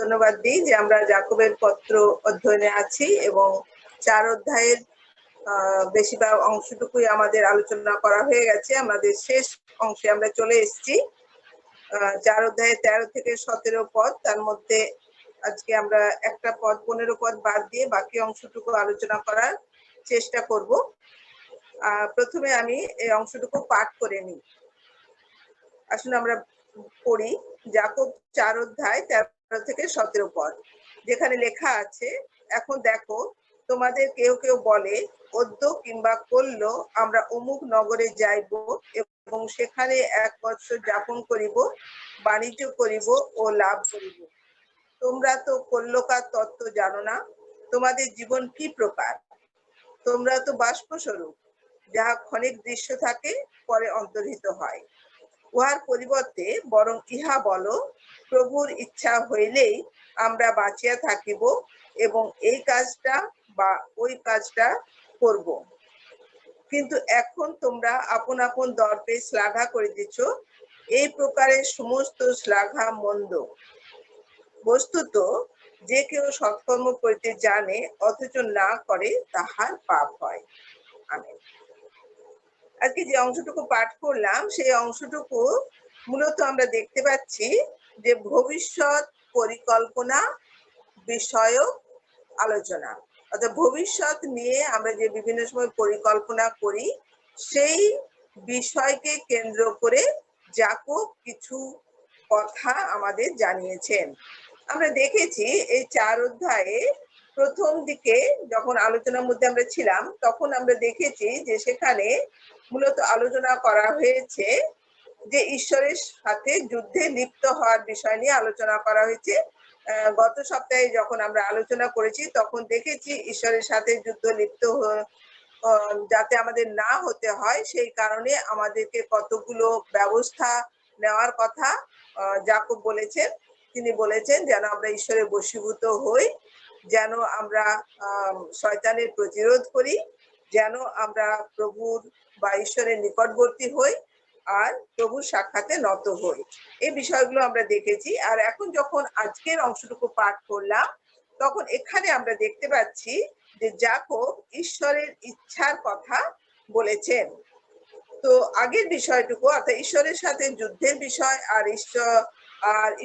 ধন্যবাদ দিই যে আমরা যাকবের পত্র অধ্যয়নে আছি এবং 4 অধ্যায়ের বেশিরভাগ অংশটুকুই আমাদের আলোচনা করা হয়ে গেছে। আমাদের শেষ অংশে আমরা চলে এসেছি। 4 অধ্যায়ে 13 থেকে 17 পদ, তার মধ্যে আজকে আমরা একটা পদ 15 পদ বাদ দিয়ে বাকি অংশটুকু আলোচনা করার চেষ্টা করব। প্রথমে আমি এই অংশটুকু পাঠ করে নিই। আসুন আমরা পড়ি যাকব 4 অধ্যায় 13 থেকে 17 পদ, যেখানে লেখা আছে, এখন দেখো তোমাদের কেউ কেউ বলে অদ্য কিংবা কল্য আমরা অমুক নগরে যাইব এবং সেখানে 1 বৎসর যাপন করিব, বাণিজ্য করিব ও লাভ করিব। তোমরা তো কল্যকার তত্ত্ব জানো না, তোমাদের জীবন কি প্রকার? তোমরা তো বাষ্পস্বরূপ, যাহা ক্ষণিক দৃশ্য থাকে পরে অন্তর্হিত হয়। উহার পরিবর্তে বরং ইহা বলো, প্রভুর ইচ্ছা হইলেই আমরা বাঁচিয়া থাকিব এবং এই কাজটা বা ওই কাজটা করব। কিন্তু এখন তোমরা আপন আপন দর্পে শ্লাঘা করিতেছ, এই প্রকারের সমস্ত শ্লাঘা মন্দ। বস্তুত যে কেউ সৎকর্ম করিতে জানে অথচ না করে, তাহার পাপ হয়। আমেন। আজকে যে অংশটুকু পাঠ করলাম সেই অংশটুকু মূলত আমরা দেখতে পাচ্ছি যে ভবিষ্যৎ পরিকল্পনা বিষয়ক আলোচনা, অর্থাৎ ভবিষ্যৎ নিয়ে আমরা যে বিভিন্ন সময় পরিকল্পনা করি সেই বিষয়কে কেন্দ্র করে যাকব কিছু কথা আমাদের জানিয়েছেন। আমরা দেখেছি এই 4 অধ্যায়ে প্রথম দিকে যখন আলোচনার মধ্যে আমরা ছিলাম তখন আমরা দেখেছি যে সেখানে মূলত আলোচনা করা হয়েছে যে ঈশ্বরের সাথে যুদ্ধে লিপ্ত হওয়ার বিষয় নিয়ে আলোচনা করা হয়েছে। গত সপ্তাহে যখন আমরা আলোচনা করেছি তখন দেখেছি ঈশ্বরের সাথে যুদ্ধ লিপ্ত যাতে আমাদের না হতে হয় সেই কারণে আমাদেরকে কতগুলো ব্যবস্থা নেওয়ার কথা যাকব বলেছেন। তিনি বলেছেন যেন আমরা ঈশ্বরের বশীভূত হই, যেন আমরা শয়তানের প্রতিরোধ করি, যেন আমরা প্রভুর বা ঈশ্বরের নিকটবর্তী হই আর প্রভুর সাক্ষাতে নত হই। এই বিষয়গুলো আমরা দেখেছি। আর এখন যখন আজকের অংশটুকু পাঠ করলাম তখন এখানে আমরা দেখতে পাচ্ছি যে যাকব ঈশ্বরের ইচ্ছার কথা বলেছেন। তো আগের বিষয়টুকু অর্থাৎ ঈশ্বরের সাথে যুদ্ধের বিষয় আর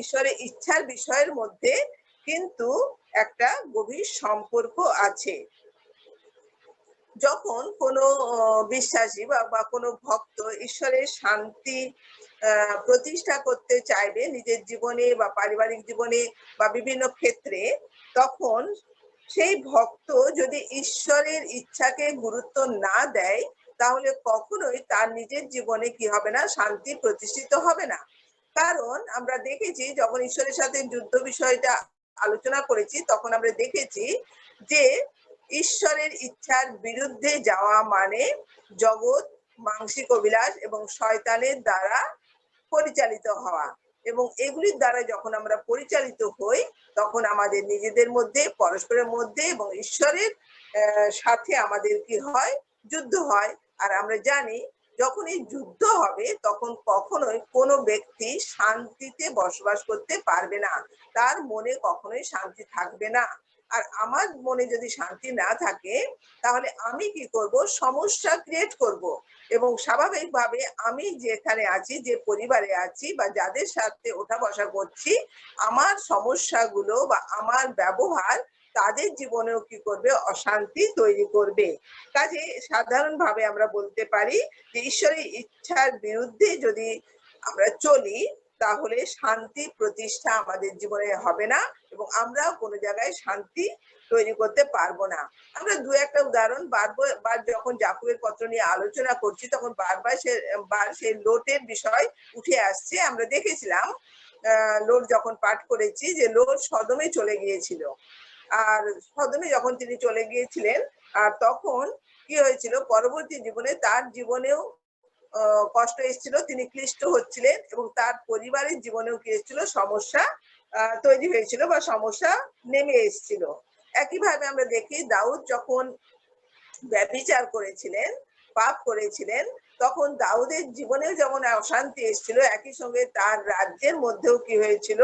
ঈশ্বরের ইচ্ছার বিষয়ের মধ্যে কিন্তু একটা গভীর সম্পর্ক আছে। যখন কোনো বিশ্বাসী বা কোনো ভক্ত ঈশ্বরের শান্তি প্রতিষ্ঠা করতে চাইবে নিজের জীবনে বা পারিবারিক জীবনে বা বিভিন্ন ক্ষেত্রে, তখন সেই ভক্ত যদি ঈশ্বরের ইচ্ছাকে গুরুত্ব না দেয় তাহলে কখনোই তার নিজের জীবনে কি হবে না, শান্তি প্রতিষ্ঠিত হবে না। কারণ আমরা দেখেছি যখন ঈশ্বরের সাথে যুদ্ধ বিষয়টা আলোচনা করেছি তখন আমরা দেখেছি যে ঈশ্বরের ইচ্ছার বিরুদ্ধে যাওয়া মানে জগৎ, মাংসিক অভিলাষ এবং শয়তানের দ্বারা পরিচালিত হওয়া, এবং এগুলির দ্বারা যখন আমরা পরিচালিত হই তখন আমাদের নিজেদের মধ্যে, পরস্পরের মধ্যে এবং ঈশ্বরের সাথে আমাদের কি হয়, যুদ্ধ হয়। আর আমরা জানি যখন এই যুদ্ধ হবে তখন কখনোই কোনো ব্যক্তি শান্তিতে বসবাস করতে পারবে না, তার মনে কখনোই শান্তি থাকবে না। আর আমার মনে যদি শান্তি না থাকে তাহলে আমি কি করব, সমস্যা ক্রিয়েট করব। এবং স্বাভাবিকভাবে আমি যেখানে আছি, যে পরিবারে আছি বা যাদের সাথে ওঠা বসা করছি, আমার সমস্যাগুলো বা আমার ব্যবহার তাদের জীবনেও কি করবে, অশান্তি তৈরি করবে। কাজে সাধারণভাবে আমরা বলতে পারি যে ঈশ্বরের ইচ্ছার বিরুদ্ধে যদি আমরা চলি তাহলে শান্তি প্রতিষ্ঠা আমাদের জীবনে হবে না এবং আমরা কোনো জায়গায় শান্তি তৈরি করতে পারবো না। আমরা দু একটা উদাহরণ বারবার যখন যাকবের পত্র নিয়ে আলোচনা করছি তখন বারবার সেই লোটের বিষয় উঠে আসছে। আমরা দেখেছিলাম লোট যখন পাঠ করেছি যে লোট সদমে চলে গিয়েছিল, আর সদমে যখন তিনি চলে গিয়েছিলেন আর তখন কি হয়েছিল, পরবর্তী জীবনে তার জীবনেও কষ্ট এসেছিল, তিনি ক্লিষ্ট হচ্ছিলেন এবং তার পরিবারের জীবনেও কি এসেছিল, সমস্যা তৈরি হয়েছিল বা সমস্যা নেমে এসেছিল। একইভাবে আমরা দেখি দাউদ যখন ব্যভিচার করেছিলেন, পাপ করেছিলেন, তখন দাউদের জীবনেও যেমন অশান্তি এসেছিল, একই সঙ্গে তার রাজ্যের মধ্যেও কি হয়েছিল,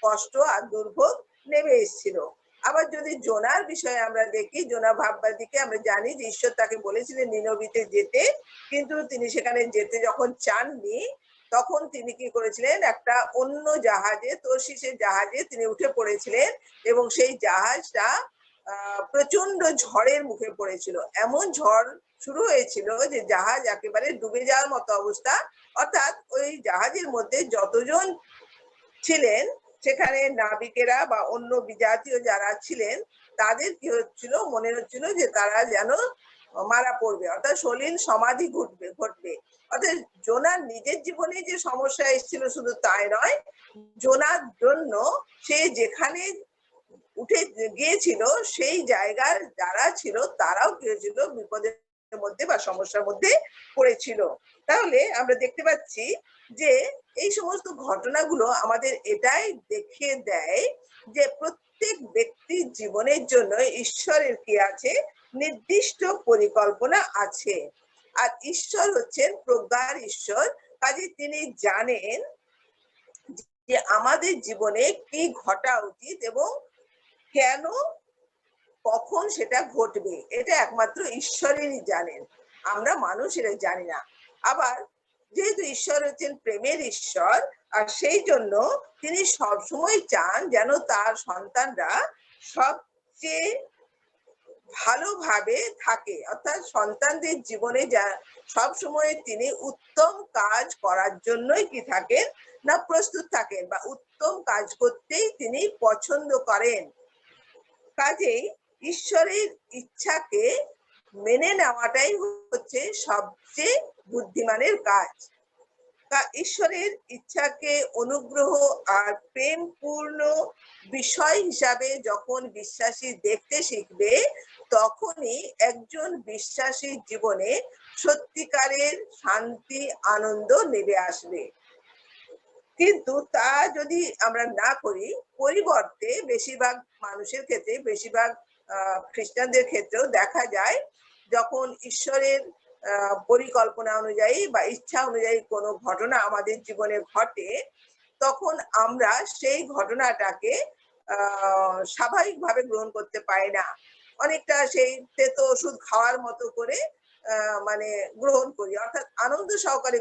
কষ্ট আর দুর্ভোগ নেমে এসেছিল। আবার যদি জোনার বিষয়ে আমরা দেখি, জোনা ভাববাদীকে আমরা জানি যে ঈশ্বর তাকে বলেছিলেন নিনবিতে যেতে, কিন্তু তিনি সেখানে যেতে যখন চাননি, তখন তিনি কি করেছিলেন, একটা অন্য জাহাজে, তর্শিসের জাহাজে তিনি উঠে পড়েছিলেন এবং সেই জাহাজটা প্রচন্ড ঝড়ের মুখে পড়েছিল। এমন ঝড় শুরু হয়েছিল যে জাহাজ একেবারে ডুবে যাওয়ার মতো অবস্থা। অর্থাৎ ওই জাহাজের মধ্যে যতজন ছিলেন, সেখানে নাবিকেরা বা অন্য বিজাতীয় যারা ছিলেন, তাদের কি হচ্ছিল, মনে হচ্ছিল যে তারা যেন মারা পড়বে, অর্থাৎ সলিল সমাধি ঘটবে। অর্থাৎ জোনার নিজের জীবনে যে সমস্যা এসেছিল শুধু তাই নয়, জোনার জন্য সে যেখানে উঠে গিয়েছিল সেই জায়গার যারা ছিল তারাও কি হয়েছিল, বিপদের মধ্যে বা সমস্যার মধ্যে পড়েছিল। তাহলে আমরা দেখতে পাচ্ছি যে এই সমস্ত ঘটনাগুলো আমাদের এটাই দেখিয়ে দেয় যে প্রত্যেক ব্যক্তির জীবনের জন্য ঈশ্বরের কি আছে, নির্দিষ্ট পরিকল্পনা আছে। আর ঈশ্বর হচ্ছেন প্রজ্ঞার ঈশ্বর, কাজে তিনি জানেন যে আমাদের জীবনে কি ঘটা উচিত এবং কেন, কখন সেটা ঘটবে, এটা একমাত্র ঈশ্বরেরই জানেন, আমরা মানুষেরা জানি না। আবার যেহেতু ঈশ্বর হচ্ছেন প্রেমের ঈশ্বর, আর সেই জন্য তিনি সবসময় চান যেন তার সন্তানরা সবচেয়ে ভালোভাবে থাকে, অর্থাৎ সন্তানদের জীবনে যা সবসময় তিনি উত্তম কাজ করার জন্যই কি থাকেন না, প্রস্তুত থাকেন বা উত্তম কাজ করতেই তিনি পছন্দ করেন। কাজেই ঈশ্বরের ইচ্ছাকে মেনে নেওয়াটাই হচ্ছে সবচেয়ে বুদ্ধিমানের কাজ। ঈশ্বরের ইচ্ছাকে অনুগ্রহ আর প্রেমপূর্ণ বিষয় হিসাবে যখন বিশ্বাসী দেখতে শিখবে, তখনই একজন বিশ্বাসীর জীবনে সত্যিকারের শান্তি আনন্দ নেমে আসবে। কিন্তু তা যদি আমরা না করি, পরিবর্তে বেশিরভাগ মানুষের ক্ষেত্রে, বেশিরভাগ খ্রিস্টানদের ক্ষেত্রেও দেখা যায়, যখন ঈশ্বরের পরিকল্পনা অনুযায়ী বা ইচ্ছা অনুযায়ী কোনো ঘটনা আমাদের জীবনে ঘটে, তখন আমরা সেই ঘটনাটাকে স্বাভাবিকভাবে গ্রহণ করতে পারি না। অনেকটা সেই তেতো ওষুধ খাওয়ার মতো করে মানে গ্রহণ করি, অর্থাৎ আনন্দ সহকারে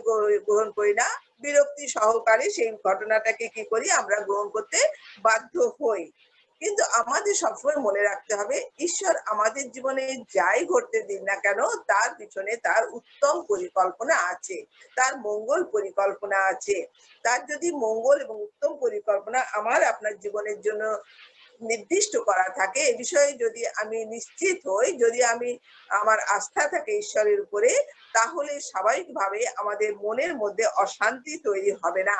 গ্রহণ করি না, বিরক্তি সহকারে সেই ঘটনাটাকে কি করি, আমরা গ্রহণ করতে বাধ্য হই। কিন্তু আমাদের সবসময় মনে রাখতে হবে, ঈশ্বর আমাদের জীবনে যাই ঘটতে দিন না কেন, তার পিছনে তার উত্তম পরিকল্পনা আছে, তার মঙ্গল পরিকল্পনা আছে। তার যদি মঙ্গল এবং উত্তম পরিকল্পনা আমার আপনার জীবনের জন্য নির্দিষ্ট করা থাকে, এ বিষয়ে যদি আমি নিশ্চিত হই, যদি আমি আমার আস্থা থাকে ঈশ্বরের উপরে, তাহলে স্বাভাবিকভাবে আমাদের মনের মধ্যে অশান্তি তৈরি হবে না।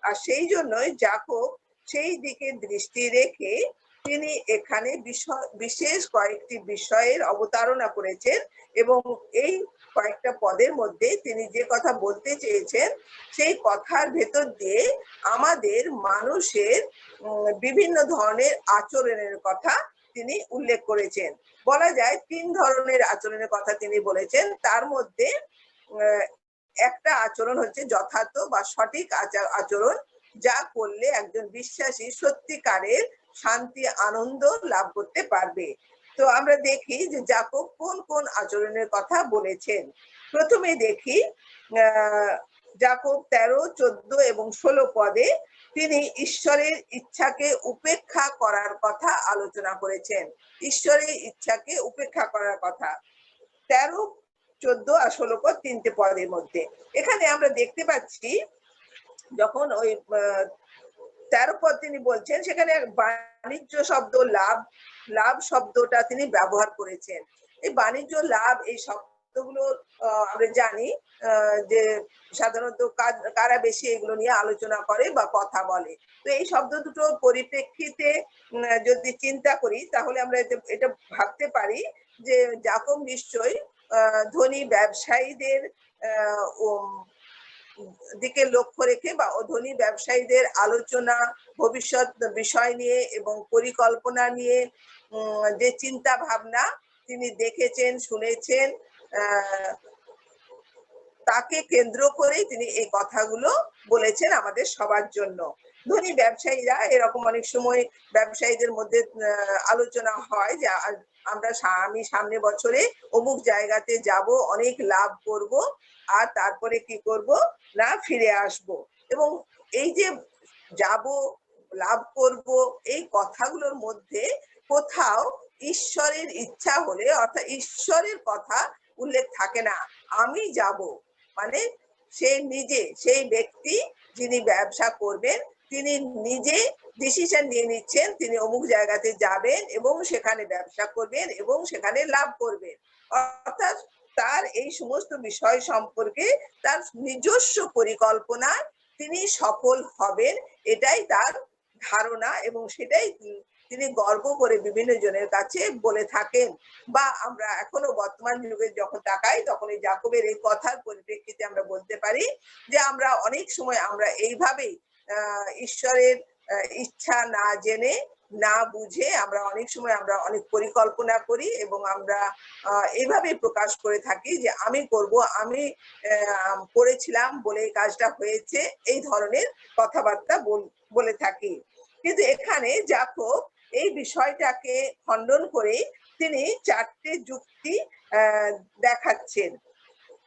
আর সেই জন্যই যাকব সেই দিকে দৃষ্টি রেখে তিনি এখানে বিশেষ কয়েকটি বিষয়ের অবতারণা করেছেন এবং এই কয়েকটা পদের মধ্যে তিনি যে কথা বলতে চেয়েছেন, সেই কথার ভেতর দিয়ে আমাদের মানুষের বিভিন্ন ধরনের আচরণের কথা তিনি উল্লেখ করেছেন। বলা যায় 3 ধরনের আচরণের কথা তিনি বলেছেন। তার মধ্যে একটা আচরণ হচ্ছে যথার্থ বা সঠিক আচরণ, যা করলে একজন বিশ্বাসী সত্যিকারের শান্তি আনন্দ লাভ করতে পারবে। তো আমরা দেখি যে যাকব কোন কোন আচরণের কথা বলেছেন। প্রথমে দেখি যাকব 13, 14 এবং 16 পদে তিনি ঈশ্বরের ইচ্ছাকে উপেক্ষা করার কথা আলোচনা করেছেন। ঈশ্বরের ইচ্ছাকে উপেক্ষা করার কথা 13, 14 আর 16 পদ, 3টে পদের মধ্যে। এখানে আমরা দেখতে পাচ্ছি যখন ওই 13 পদ তিনি বলছেন, সেখানে বাণিজ্য শব্দ, লাভ শব্দটা তিনি ব্যবহার করেছেন। এই বাণিজ্য, লাভ, এই শব্দগুলো আমরা জানি যে সাধারণত কারা বেশি এগুলো নিয়ে আলোচনা করে বা কথা বলে। তো এই শব্দ দুটো পরিপ্রেক্ষিতে যদি চিন্তা করি, তাহলে আমরা এটা ভাবতে পারি যে যাকব নিশ্চয়ই ধনী ব্যবসায়ীদের দিকে লক্ষ্য রেখে বা ধনী ব্যবসায়ীদের আলোচনা, ভবিষ্যৎ বিষয় নিয়ে এবং পরিকল্পনা নিয়ে যে চিন্তা ভাবনা তিনি দেখেছেন, শুনেছেন, তাকে কেন্দ্র করেই তিনি এই কথাগুলো বলেছেন আমাদের সবার জন্য। ধনী ব্যবসায়ীরা এরকম অনেক সময় ব্যবসায়ীদের মধ্যে আলোচনা হয় যে আমি সামনে বছরে অমুক জায়গাতে যাব, অনেক লাভ করব, আর তারপরে কি করব না ফিরে আসব। এবং এই যে যাব, লাভ করব, এই কথাগুলোর মধ্যে কোথাও ঈশ্বরের ইচ্ছা হলে অর্থাৎ ঈশ্বরের কথা উল্লেখ থাকে না। আমি যাব মানে সেই ব্যক্তি যিনি ব্যবসা করবেন তিনি নিজে ডিসিশন নিয়ে নিচ্ছেন তিনি অমুক জায়গাতে যাবেন এবং সেখানে ব্যবসা করবেন এবং সেখানে লাভ করবেন। অর্থাৎ তার এই সমস্ত বিষয় সম্পর্কে তার নিজস্ব পরিকল্পনা, তিনি সফল হবেন এটাই তার ধারণা এবং সেটাই তিনি গর্ব করে বিভিন্ন জনের কাছে বলে থাকেন। বা আমরা এখনো বর্তমান যুগে যখন তাকাই তখন এই জাকবের এই কথার পরিপ্রেক্ষিতে আমরা বলতে পারি যে আমরা অনেক সময় আমরা এইভাবেই ঈশ্বরের ইচ্ছা না জেনে না বুঝে আমরা অনেক সময় আমরা অনেক পরিকল্পনা করি এবং আমরা এইভাবে প্রকাশ করে থাকি যে আমি করব, আমি করেছিলাম বলে কাজটা হয়েছে, এই ধরনের কথাবার্তা বলে থাকি। কিন্তু এখানে জাকব এই বিষয়টাকে খণ্ডন করে তিনি 4টে যুক্তি দেখাচ্ছেন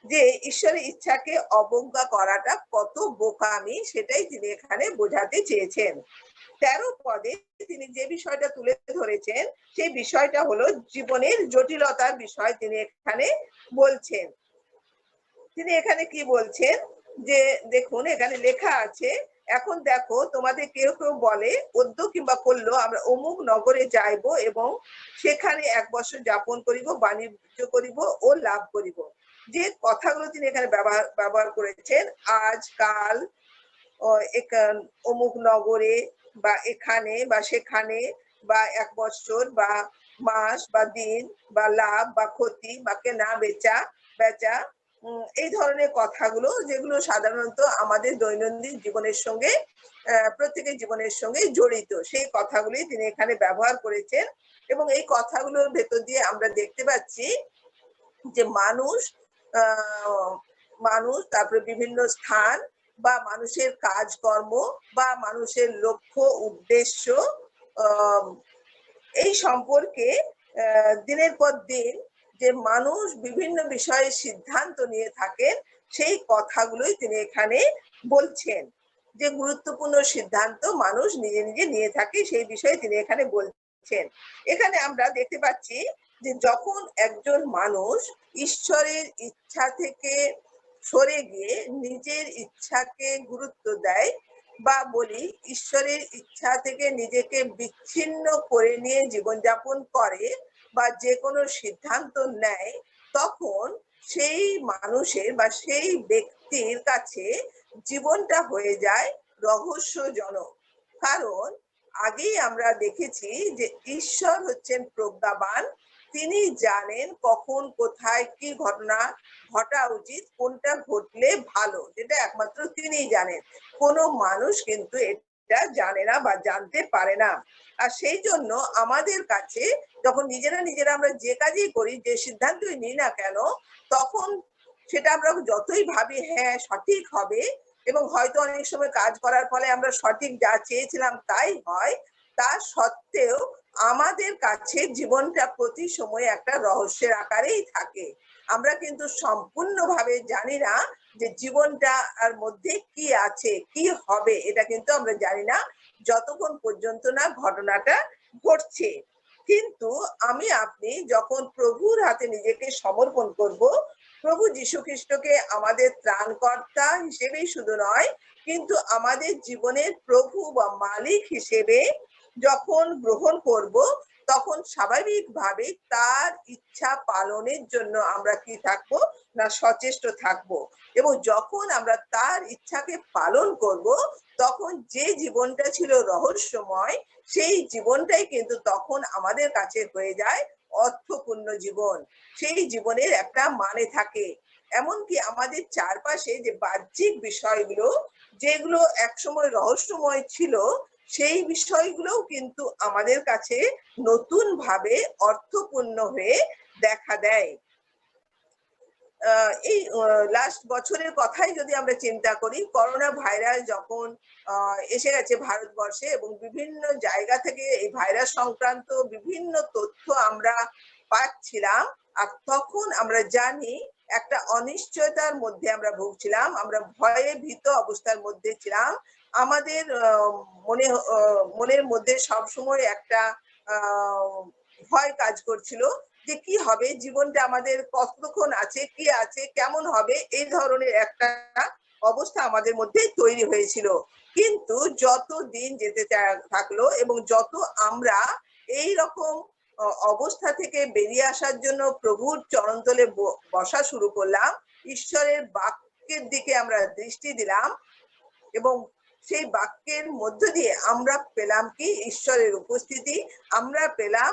যে ঈশ্বরের ইচ্ছাকে অবজ্ঞা করাটা কত বোকামি, সেটাই তিনি এখানে বোঝাতে চেয়েছেন। 13 পদে তিনি যে বিষয়টা তুলে ধরেছেন সেই বিষয়টা হলো জীবনের জটিলতার বিষয় তিনি এখানে বলছেন। তিনি এখানে কি বলছেন যে দেখুন এখানে লেখা আছে, এখন দেখো তোমাদের কেউ কেউ বলে অদ্য কিংবা করলো আমরা অমুক নগরে যাইব এবং সেখানে 1 বছর যাপন করিব, বাণিজ্য করিব ও লাভ করিব। যে কথাগুলো তিনি এখানে ব্যবহার করেছেন, আজ কাল অমুক নগরে বা এখানে বা সেখানে বা 1 বছর বা মাস বা দিন বা লাভ বা ক্ষতি বা কেনা বেচা এই ধরনের কথাগুলো যেগুলো সাধারণত আমাদের দৈনন্দিন জীবনের সঙ্গে প্রত্যেকের জীবনের সঙ্গে জড়িত, সেই কথাগুলি তিনি এখানে ব্যবহার করেছেন। এবং এই কথাগুলোর ভেতর দিয়ে আমরা দেখতে পাচ্ছি যে মানুষ তারপরে বিভিন্ন স্থান বা মানুষের কাজকর্ম বা মানুষের লক্ষ্য উদ্দেশ্য এই সম্পর্কে দিনের পর দিন যে মানুষ বিভিন্ন বিষয়ে সিদ্ধান্ত নিয়ে থাকেন, সেই কথাগুলোই তিনি এখানে বলছেন যে গুরুত্বপূর্ণ সিদ্ধান্ত মানুষ নিজে নিজে নিয়ে থাকে, সেই বিষয়ে তিনি এখানে বলছেন। এখানে আমরা দেখতে পাচ্ছি যে যখন একজন মানুষ ঈশ্বরের ইচ্ছা থেকে সরে গিয়ে নিজের ইচ্ছাকে গুরুত্ব দেয় বা বলি ঈশ্বরের ইচ্ছা থেকে নিজেকে বিচ্ছিন্ন করে নিয়ে জীবনযাপন করে বা যে কোনো সিদ্ধান্ত নেয়, তখন সেই মানুষের বা সেই ব্যক্তির কাছে জীবনটা হয়ে যায় রহস্যজনক। কারণ আগেই আমরা দেখেছি যে ঈশ্বর হচ্ছেন প্রজ্ঞাবান, তিনি জানেন কখন কোথায় কি ঘটনা ঘটা উচিত, কোনটা ঘটলে ভালো, যেটা একমাত্র তিনিই জানেন। কোনো মানুষ কিন্তু এটা জানে না বা জানতে পারে না। আর সেই জন্য আমাদের কাছে যখন নিজেরা আমরা যে কাজই করি, যে সিদ্ধান্তই নিই না কেন, তখন সেটা আমরা যতই ভাবি হ্যাঁ সঠিক হবে এবং হয়তো অনেক সময় কাজ করার ফলে আমরা সঠিক যা চেয়েছিলাম তাই হয়, তা সত্ত্বেও আমাদের কাছে জীবনটা প্রতি সময় একটা রহস্যের আকারেই থাকে। আমরা কিন্তু সম্পূর্ণভাবে জানি না যে জীবনটার মধ্যে কি আছে, কি হবে, এটা কিন্তু আমরা জানি না যতক্ষণ পর্যন্ত না ঘটনাটা ঘটছে। কিন্তু আপনি যখন প্রভুর হাতে নিজেকে সমর্পণ করব, প্রভু যীশু খ্রিস্টকে আমাদের ত্রাণকর্তা হিসেবেই শুধু নয়, কিন্তু আমাদের জীবনের প্রভু বা মালিক হিসেবে যখন গ্রহণ করব, তখন স্বাভাবিকভাবে তার ইচ্ছা পালনের জন্য আমরা কি থাকবো না সচেষ্ট থাকব। এবং যখন আমরা তার ইচ্ছাকে পালন করব, তখন যে জীবনটা ছিল রহস্যময়, সেই জীবনটাই কিন্তু তখন আমাদের কাছে হয়ে যায় অর্থপূর্ণ জীবন। সেই জীবনের একটা মানে থাকে। এমনকি আমাদের চারপাশে যে বাহ্যিক বিষয়গুলো যেগুলো একসময় রহস্যময় ছিল, সেই বিষয়গুলোও কিন্তু আমাদের কাছে নতুন ভাবে অর্থপূর্ণ হয়ে দেখা দেয়। এই লাস্ট বছরের কথাই যদি আমরা চিন্তা করি, করোনা ভাইরাস যখন এসে গেছে ভারতবর্ষে এবং বিভিন্ন জায়গা থেকে এই ভাইরাস সংক্রান্ত বিভিন্ন তথ্য আমরা পাচ্ছিলাম। আর তখন আমরা জানি একটা অনিশ্চয়তার মধ্যে আমরা ভুগছিলাম, আমরা ভয়ে ভীত অবস্থার মধ্যে ছিলাম। আমাদের মনের মধ্যে সবসময় একটা ভয় কাজ করছিল যে কি হবে, জীবনটা আমাদের কতক্ষণ আছে, কি আছে, কেমন হবে, এই ধরনের একটা অবস্থা আমাদের মধ্যে তৈরি হয়েছিল। কিন্তু যত দিন যেতে থাকলো এবং যত আমরা এই রকম অবস্থা থেকে বেরিয়ে আসার জন্য প্রভুর চরণতলে বসা শুরু করলাম, ঈশ্বরের বাক্যের দিকে আমরা দৃষ্টি দিলাম এবং সেই বাক্যের মধ্য দিয়ে আমরা পেলাম কি ঈশ্বরের উপস্থিতি, আমরা পেলাম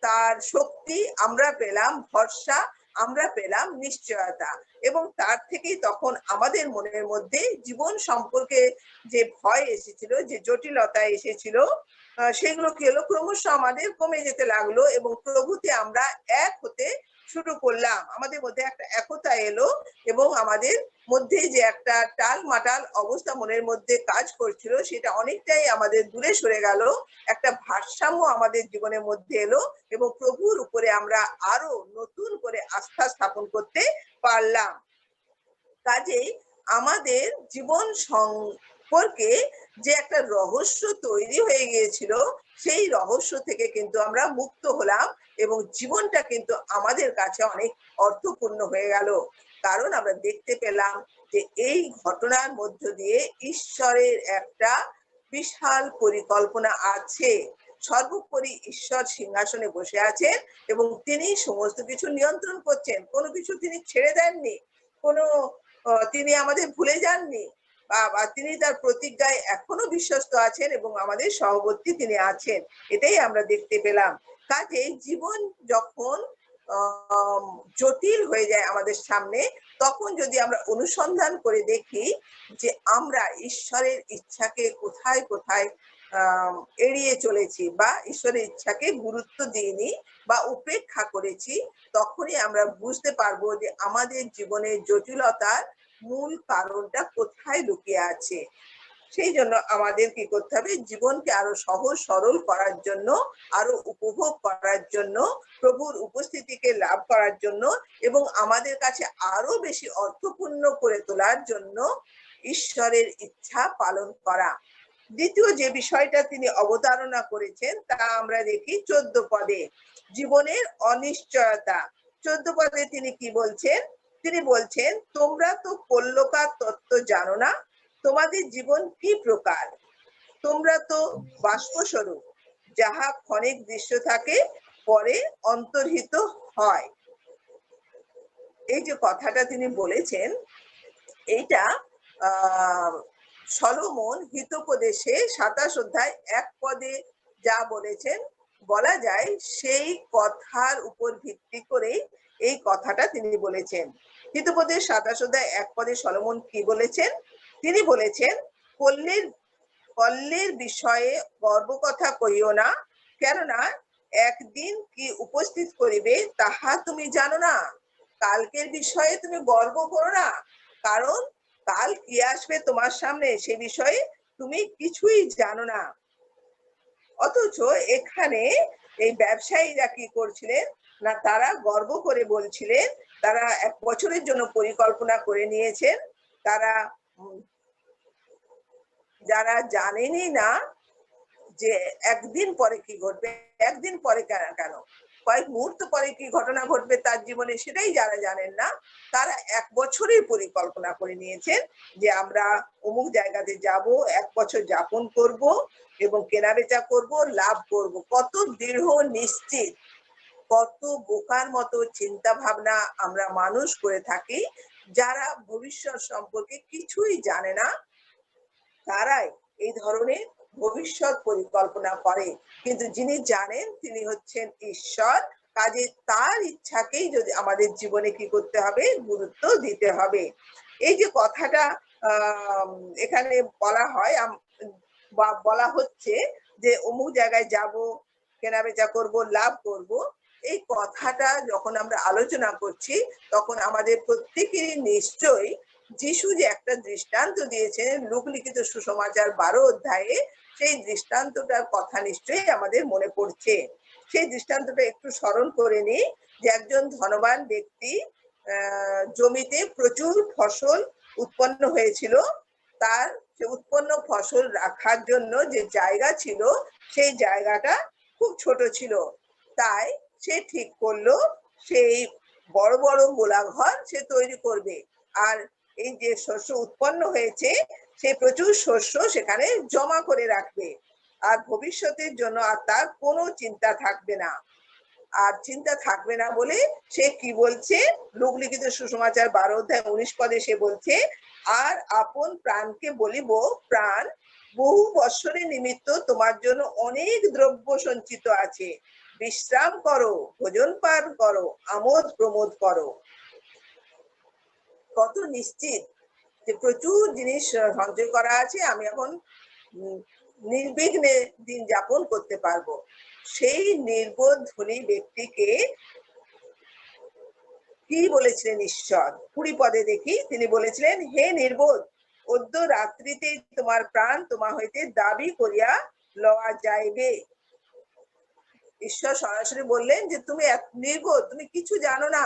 তার শক্তি, আমরা পেলাম ভরসা, আমরা পেলাম নিশ্চয়তা। এবং তার থেকেই তখন আমাদের মনের মধ্যে জীবন সম্পর্কে যে ভয় এসেছিল, যে জটিলতা এসেছিল, সেগুলো কি হলো, ক্রমশ আমাদের কমে যেতে লাগলো এবং প্রভুতে আমরা এক হতে শুরু করলাম। আমাদের মধ্যে একটা একতা এলো এবং আমাদের মধ্যে যে একটা টালমাটাল অবস্থা মনের মধ্যে কাজ করছিল সেটা অনেকটাই আমাদের দূরে সরে গেল। একটা ভারসাম্য আমাদের জীবনের মধ্যে এলো এবং প্রভুর উপরে আমরা আরো নতুন করে আস্থা স্থাপন করতে পারলাম। কাজেই আমাদের জীবন সম্পর্কে যে একটা রহস্য তৈরি হয়ে গিয়েছিল, সেই রহস্য থেকে কিন্তু আমরা মুক্ত হলাম এবং জীবনটা কিন্তু আমাদের কাছে অনেক অর্থপূর্ণ হয়ে গেল। কারণ আমরা দেখতে পেলাম যে এই ঘটনার মধ্য দিয়ে ঈশ্বরের একটা বিশাল পরিকল্পনা আছে। সর্বোপরি ঈশ্বর সিংহাসনে বসে আছেন এবং তিনি সমস্ত কিছু নিয়ন্ত্রণ করছেন, কোনো কিছু তিনি ছেড়ে দেননি, কোনো তিনি আমাদের ভুলে যাননি, বা তিনি তার প্রতিজ্ঞায় এখনো বিশ্বস্ত আছেন এবং আমাদের সহবর্তী তিনি আছেন, এটাই আমরা দেখতে পেলাম। কাজে জীবন যখন জটিল হয়ে যায় আমাদের সামনে, তখন যদি আমরা অনুসন্ধান করে দেখি যে আমরা ঈশ্বরের ইচ্ছাকে কোথায় কোথায় এড়িয়ে চলেছি বা ঈশ্বরের ইচ্ছাকে গুরুত্ব দিইনি বা উপেক্ষা করেছি, তখনই আমরা বুঝতে পারবো যে আমাদের জীবনের জটিলতার মূল কারণটা কোথায় লুকিয়ে আছে। সেই জন্য আমাদের কি করতে হবে, জীবনকে আরো সহজ সরল করার জন্য, আরো উপভোগ করার জন্য, প্রভুর উপস্থিতিকে লাভ করার জন্য এবং আমাদের কাছে আরো বেশি অর্থপূর্ণ করে তোলার জন্য ঈশ্বরের ইচ্ছা পালন করা। দ্বিতীয় যে বিষয়টা তিনি অবতারণা করেছেন তা আমরা দেখি 14 পদে, জীবনের অনিশ্চয়তা। 14 পদে তিনি কি বলছেন? তিনি বলছেন, তোমরা তো পরলোকার তত্ত্ব জানো না, তোমাদের জীবন কি প্রকার? তোমরা তো বাষ্পস্বরূপ, যাহা ক্ষণিক দৃশ্য থাকে, পরে অন্তর্হিত হয়। এই যে কথাটা তিনি বলেছেন, এইটা সলোমন হিতোপদেশে 27 অধ্যায় 1 পদে যা বলেছেন, বলা যায় সেই কথার উপর ভিত্তি করে এই কথাটা তিনি বলেছেন। হিতোপদেশ 27 অধ্যায় 1 পদে সলোমন কি বলেছেন? তিনি বলেছেন, কল্যের বিষয়ে গর্ব কথা কহিও না, কেননা একদিন কি উপস্থিত করিবে তাহা তুমি জানো না। কালকের বিষয়ে তুমি গর্ব করো না, কারণ কাল কি আসবে তোমার সামনে সে বিষয়ে তুমি কিছুই জানো না। অথচ এখানে এই ব্যবসায়ীরা কি করছিলেন না, তারা গর্ব করে বলছিলেন, তারা 1 বছরের জন্য পরিকল্পনা করে নিয়েছেন। তারা যারা জানেনই না যে একদিন পরে কি ঘটবে, একদিন পরে কেন, কয়েক মুহূর্ত পরে কি ঘটনা ঘটবে তার জীবনে, সেটাই যারা জানেন না, তারা 1 বছরের পরিকল্পনা করে নিয়েছেন যে আমরা অমুক জায়গাতে যাব, 1 বছর যাপন করব এবং কেনাবেচা করব, লাভ করব। কত দৃঢ় নিশ্চিত, কত বোকার মতো চিন্তা ভাবনা আমরা মানুষ করে থাকি, যারা ভবিষ্যৎ সম্পর্কে কিছুই জানে না, তারাই এই ধরনের ভবিষ্যৎ পরিকল্পনা করে। কিন্তু যিনি জানেন তিনি হচ্ছেন ঈশ্বর। কাজে তার ইচ্ছাকেই যদি আমাদের জীবনে কি করতে হবে, গুরুত্ব দিতে হবে। এই যে কথাটা এখানে বলা হয় বা বলা হচ্ছে যে অমুক জায়গায় যাব, কেনাবেচা করব, লাভ করব, এই কথাটা যখন আমরা আলোচনা করছি তখন আমাদের প্রত্যেকেরই নিশ্চয়ই যিশু যে একটা দৃষ্টান্ত দিয়েছেন লূক লিখিত সুসমাচার 12 অধ্যায়ে, সেই দৃষ্টান্তটার কথা নিশ্চয়ই আমাদের মনে পড়ছে। সেই দৃষ্টান্তটা একটু স্মরণ করে নিই যে একজন ধনবান ব্যক্তি জমিতে প্রচুর ফসল উৎপন্ন হয়েছিল। তার সে উৎপন্ন ফসল রাখার জন্য যে জায়গা ছিল সেই জায়গাটা খুব ছোট ছিল। তাই সে ঠিক করলো সেই বড় বড় গোলাঘর সে তৈরি করবে, আর এই যে শস্য উৎপন্ন হয়েছে সেই প্রচুর শস্য সেখানে জমা করে রাখবে, আর ভবিষ্যতের জন্য আর তার কোনো চিন্তা থাকবে না। আর চিন্তা থাকবে না বলে সে কি বলছে, লূক লিখিত সুসমাচার 12 অধ্যায় 19 পদে সে বলছে, আর আপন প্রাণকে বলিব, প্রাণ, বহু বৎসরের নিমিত্ত তোমার জন্য অনেক দ্রব্য সঞ্চিত আছে, বিশ্রাম করো, ভোজন পান করো, আমোদ প্রমোদ করো। কত নিশ্চিত যে প্রচুর জিনিস সঞ্চয় করা আছে, আমি এখন নির্বিঘ্নে দিন যাপন করতে পারবো। সেই নির্বোধ ধনী ব্যক্তিকে কি বলেছিলেন ঈশ্বর? 20 পদে দেখি তিনি বলেছিলেন, হে নির্বোধ, অদ্য রাত্রিতেই তোমার প্রাণ তোমার হইতে দাবি করিয়া লওয়া যাইবে। ঈশ্বর সরাসরি বললেন যে তুমি নির্বোধ, তুমি কিছু জানো না,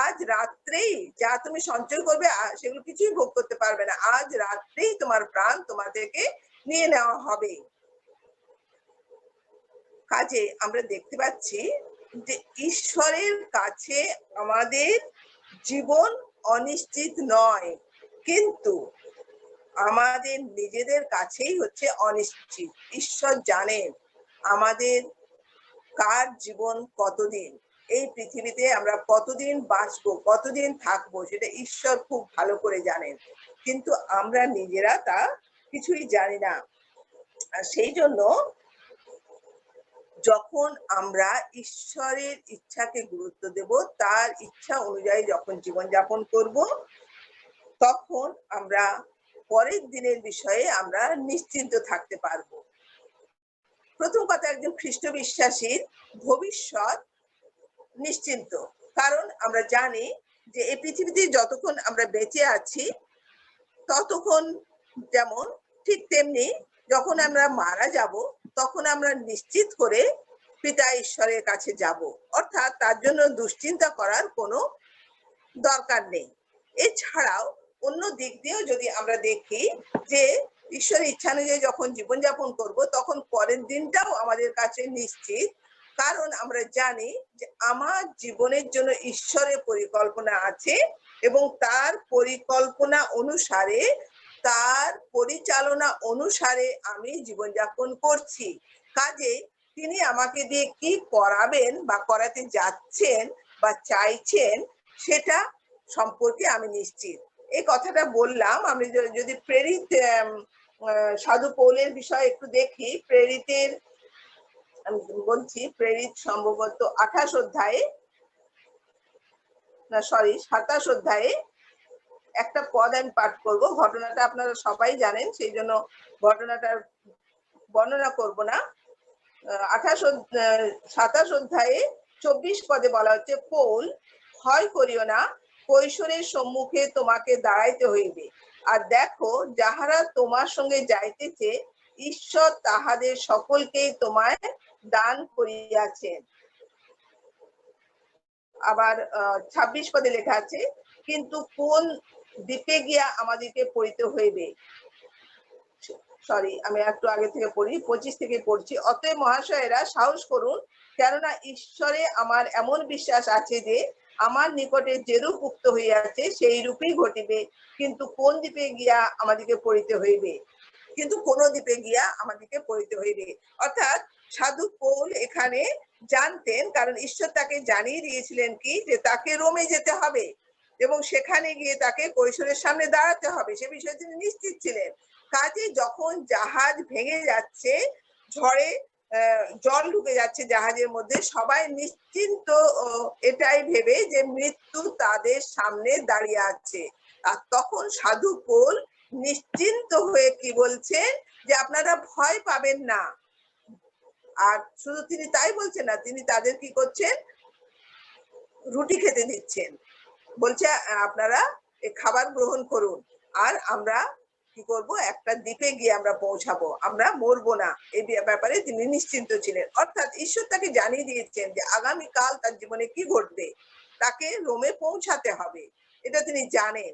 আজ রাত্রেই যা তুমি সঞ্চয় করবে সেগুলো কিছুই ভোগ করতে পারবে না, আজ রাত্রেই তোমার প্রাণ তোমার থেকে নিয়ে নেওয়া হবে। কাজে আমরা দেখতে পাচ্ছি যে ঈশ্বরের কাছে আমাদের জীবন অনিশ্চিত নয়, কিন্তু আমাদের নিজেদের কাছেই হচ্ছে অনিশ্চিত। ঈশ্বর জানেন আমাদের কার জীবন কতদিন, এই পৃথিবীতে আমরা কতদিন বাঁচবো, কতদিন থাকবো, সেটা ঈশ্বর খুব ভালো করে জানেন, কিন্তু আমরা নিজেরা তা কিছুই জানি না। আর সেই জন্য যখন আমরা ঈশ্বরের ইচ্ছাকে গুরুত্ব দেব, তার ইচ্ছা অনুযায়ী যখন জীবনযাপন করব, তখন আমরা পরের দিনের বিষয়ে আমরা নিশ্চিন্ত থাকতে পারবো। প্রথম কথা, একজন খ্রিস্ট বিশ্বাসীর ভবিষ্যৎ নিশ্চিন্ত, কারণ আমরা জানি যে এই পৃথিবীতে যতক্ষণ আমরা বেঁচে আছি ততক্ষণ যেমন, ঠিক তেমনি যখন আমরা মারা যাব তখন আমরা নিশ্চিত করে পিতা ঈশ্বরের কাছে যাব, অর্থাৎ তার জন্য দুশ্চিন্তা করার কোনো দরকার নেই। এছাড়াও অন্য দিক দিয়েও যদি আমরা দেখি যে ঈশ্বরের ইচ্ছা অনুযায়ী যখন জীবনযাপন করব তখন পরের দিনটাও আমাদের কাছে নিশ্চিত, কারণ আমরা জানি যে আমার জীবনের জন্য ঈশ্বরের পরিকল্পনা আছে এবং তার পরিকল্পনা অনুসারে, তার পরিচালনা অনুসারে আমি জীবনযাপন করছি। কাজে তিনি আমাকে দিয়ে কি করাবেন বা করাতে যাচ্ছেন বা চাইছেন সেটা সম্পর্কে আমি নিশ্চিত। এই কথাটা বললাম। আমি যদি প্রেরিত সাধু পৌলের বিষয়ে একটু দেখি, প্রেরিতের আমি বলছি, প্রেরিত সম্ভবত 28 অধ্যায়ে, না সরি 27 অধ্যায়ে একটা পদ আমি পাঠ করব। ঘটনাটা আপনারা সবাই জানেন, সেই জন্য ঘটনাটার বর্ণনা করব না। 27 অধ্যায়ে 24 পদে বলা হচ্ছে, পৌল, ভয় করিও না, কৈশোরের সম্মুখে তোমাকে দাঁড়াইতে হইবে, আর দেখো যাহারা তোমার সঙ্গে যাইতেছে ঈশ্বর তাহাদের সকলকেই তোমায় দান করিয়াছেন। আবার 26 পদে লেখা আছে, কিন্তু কোন দ্বীপে গিয়া আমাদেরকে পড়িতে হইবে, সরি আমি একটু আগে থেকে পড়ি, 25 থেকে পড়ছি, অতএব মহাশয়েরা সাহস করুন, কেননা ঈশ্বরে আমার এমন বিশ্বাস আছে যে আমার নিকটে যেরূপ উক্ত হইয়াছে সেই রূপই ঘটিবে, কিন্তু কোন দ্বীপে গিয়া আমাদেরকে পড়িতে হইবে, কিন্তু কোন দ্বীপে গিয়া আমাদেরকে পড়িতে হইবে। অর্থাৎ সাধু পৌল এখানে জানতেন, কারণ ঈশ্বর তাকে জানিয়ে দিয়েছিলেন কি, যে তাকে রোমে যেতে হবে এবং সেখানে গিয়ে তাকে কৈশোরের সামনে দাঁড়াতে হবে, সে বিষয়ে তিনি নিশ্চিত ছিলেন। কাজে যখন জাহাজ ভেঙে যাচ্ছে, ঝড়ে জল ঢুকে যাচ্ছে জাহাজের মধ্যে, সবাই নিশ্চিন্ত এটাই ভেবে যে মৃত্যু তাদের সামনে দাঁড়িয়ে আছে, আর তখন সাধু পৌল নিশ্চিন্ত হয়ে কি বলছেন, যে আপনারা ভয় পাবেন না। আর শুধু তিনি তাই বলছেন না, তিনি তাদের কি করছেন, রুটি খেতে দিচ্ছেন, বলছে আপনারা এই খাবার গ্রহণ করুন, আর আমরা কি করব, একটা দ্বীপে গিয়ে আমরা পৌঁছাবো, আমরা মরবো না, এই ব্যাপারে তিনি নিশ্চিন্ত ছিলেন। অর্থাৎ ঈশ্বর তাকে জানিয়ে দিয়েছেন যে আগামীকাল তার জীবনে কি ঘটবে, তাকে রোমে পৌঁছাতে হবে, এটা তিনি জানেন।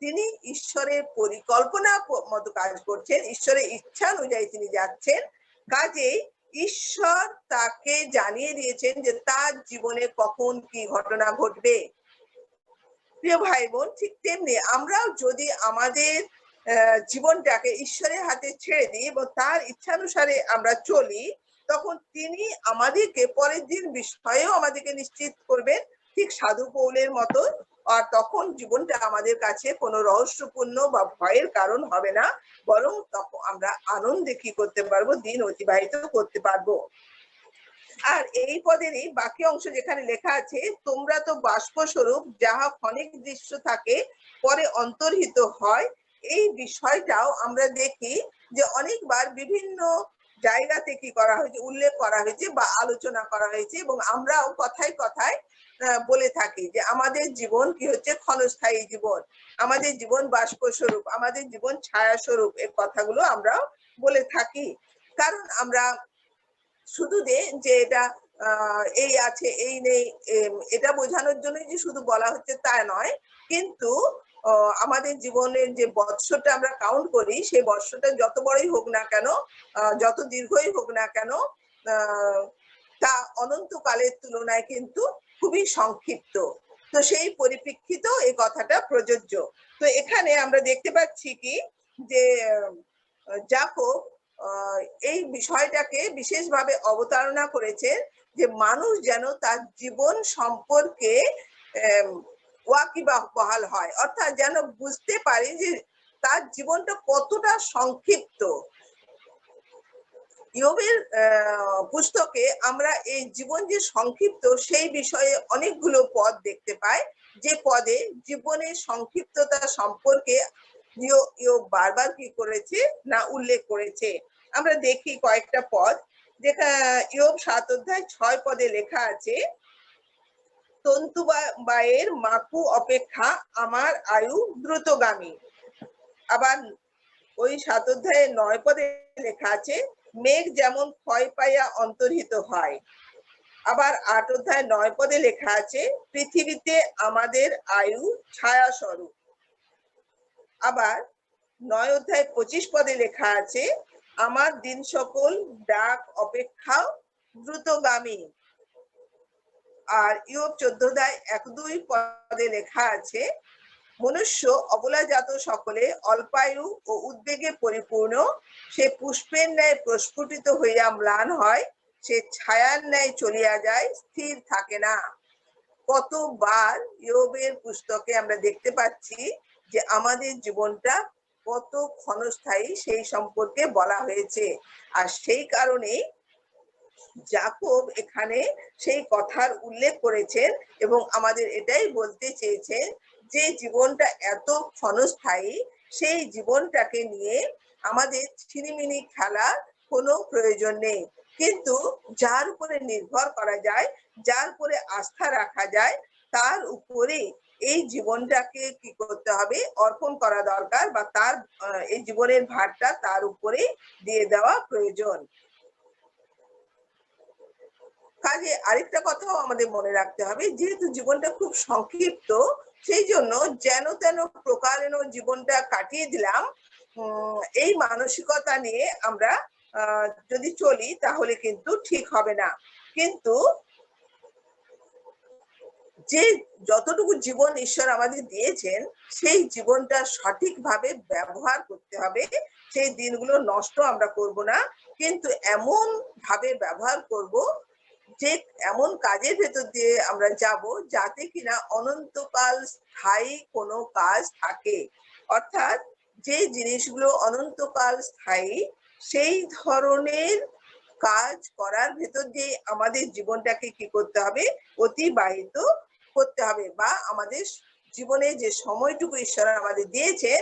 তিনি ঈশ্বরের পরিকল্পনা মতো কাজ করছেন, ঈশ্বরের ইচ্ছা অনুযায়ী তিনি যাচ্ছেন। কাজেই ঈশ্বর তাকে জানিয়ে দিয়েছেন যে তার জীবনে কখন কি ঘটনা ঘটবে। প্রিয় ভাই বোন, ঠিক তেমনি আমরাও যদি আমাদের জীবনটাকে ঈশ্বরের হাতে ছেড়ে দিই এবং তার ইচ্ছানুসারে আমরা চলি, তখন তিনি আমাদেরকে পরের দিন বিষয়েও আমাদেরকে নিশ্চিত করবেন, ঠিক সাধু পৌলের মতো। আর তখন জীবনটা আমাদের কাছে কোনো রহস্যপূর্ণ বা ভয়ের কারণ হবে না, বরং তখন আমরা আনন্দে কি করতে পারবো, দিন অতিবাহিত করতে পারবো। আর এই পদেরই বাকি অংশ যেখানে লেখা আছে, তোমরা তো বাষ্পস্বরূপ, যাহা ক্ষণিক দৃশ্য থাকে পরে অন্তর্হিত হয়। এই বিষয়টাও আমরা দেখি যে অনেকবার বিভিন্ন জায়গাতে কি করা হয়েছে, উল্লেখ করা হয়েছে বা আলোচনা করা হয়েছে, এবং আমরাও কথায় কথায় বলে থাকি যে আমাদের জীবন কি হচ্ছে, ক্ষণস্থায়ী জীবন, আমাদের জীবন বাষ্পস্বরূপ, আমাদের জীবন ছায়া স্বরূপ, এই কথাগুলো আমরাও বলে থাকি। কারণ আমরা শুধু যে এটা এই আছে এই নেই, এটা বোঝানোর জন্যই যে শুধু বলা হচ্ছে তা নয়, কিন্তু আমাদের জীবনের যে বৎসরটা আমরা কাউন্ট করি, সেই বৎসরটা যত বড়ই হোক না কেন, যত দীর্ঘই হোক না কেন, তা অনন্তকালের তুলনায় কিন্তু খুবই সংক্ষিপ্ত। তো সেই পরিপ্রেক্ষিত এই কথাটা প্রযোজ্য। তো এখানে আমরা দেখতে পাচ্ছি কি যে যাকোব এই বিষয়টাকে বিশেষভাবে অবতারণা করেছেন, যে মানুষ যেন তার জীবন সম্পর্কে ওয়াকিবহাল হয়, অর্থাৎ যেন বুঝতে পারে যে তার জীবনটা কতটা সংক্ষিপ্ত। ইয়োবের পুস্তকে আমরা এই জীবন যে সংক্ষিপ্ত সেই বিষয়ে অনেকগুলো পদ দেখতে পাই, যে পদে জীবনের সংক্ষিপ্ততা সম্পর্কে ইয়োব বারবার কি করেছে না উল্লেখ করেছে। আমরা দেখি কয়েকটা পদ, যেখানে ইয়োব 7 অধ্যায় 6 পদে লেখা আছে, তন্তু বায়ের মাকু অপেক্ষা আমার আয়ু দ্রুতগামী। আবার ওই 7 অধ্যায়ে 9 পদে লেখা আছে, মেঘ যেমন ক্ষয় পাইয়া অন্তর্হিত হয়। আবার 8 অধ্যায় 9 পদে লেখা আছে, পৃথিবীতে আমাদের আয়ু ছায়া স্বরূপ। আবার 9 অধ্যায় 25 পদে লেখা আছে, আমার দিন সকল ডাক অপেক্ষাও দ্রুতগামী। আর ইয়োব 14 অধ্যায় 1-2 পদে লেখা আছে, মনুষ্য অবলাজাত সকলে অল্পায়ু ও উদ্বেগে পরিপূর্ণ, সে পুষ্পের ন্যায় প্রস্ফুটিত হইয়া ম্লান হয়, সে ছায়ার ন্যায় চলিয়া যায়, স্থির থাকে না। কতবার ইয়োবের পুস্তকে আমরা দেখতে পাচ্ছি যে আমাদের জীবনটা কত ক্ষণস্থায়ী সেই সম্পর্কে বলা হয়েছে। আর সেই কারণেই যাকোব এখানে সেই কথার উল্লেখ করেছেন এবং আমাদের এটাই বলতে চেয়েছেন যে জীবনটা এত ক্ষণস্থায়ী, সেই জীবনটাকে নিয়ে আমাদের ছিনিমিনি খেলার কোনো প্রয়োজন নেই। কিন্তু যার উপরে নির্ভর করা যায়, যার উপরে আস্থা রাখা যায়, তার উপরে এই জীবনটাকে কি করতে হবে, অর্পণ করা দরকার, বা তার এই জীবনের ভারটা তার উপরে দিয়ে দেওয়া প্রয়োজন। কাজে আরেকটা কথাও আমাদের মনে রাখতে হবে, যেহেতু জীবনটা খুব সংক্ষিপ্ত, সেই জন্য যেন তেন প্রকারেণ জীবনটা কাটিয়ে দিলাম, এই মানসিকতা নিয়ে আমরা যদি চলি তাহলে কিন্তু ঠিক হবে না। কিন্তু যে যতটুকু জীবন ঈশ্বর আমাদের দিয়েছেন, সেই জীবনটা সঠিকভাবে ব্যবহার করতে হবে। সেই দিনগুলো নষ্ট আমরা করব না, কিন্তু এমন ভাবে ব্যবহার করব যে এমন কাজের ভেতর দিয়ে আমরা যাব যাতে কিনা অনন্তকাল স্থায়ী কোনো কাজ থাকে। অর্থাৎ যে জিনিসগুলো অনন্তকাল স্থায়ী, সেই ধরনের কাজ করার ভেতর দিয়ে আমাদের জীবনটাকে কি করতে হবে, অতিবাহিত করতে হবে, বা আমাদের জীবনে যে সময়টুকু ঈশ্বর আমাদের দিয়েছে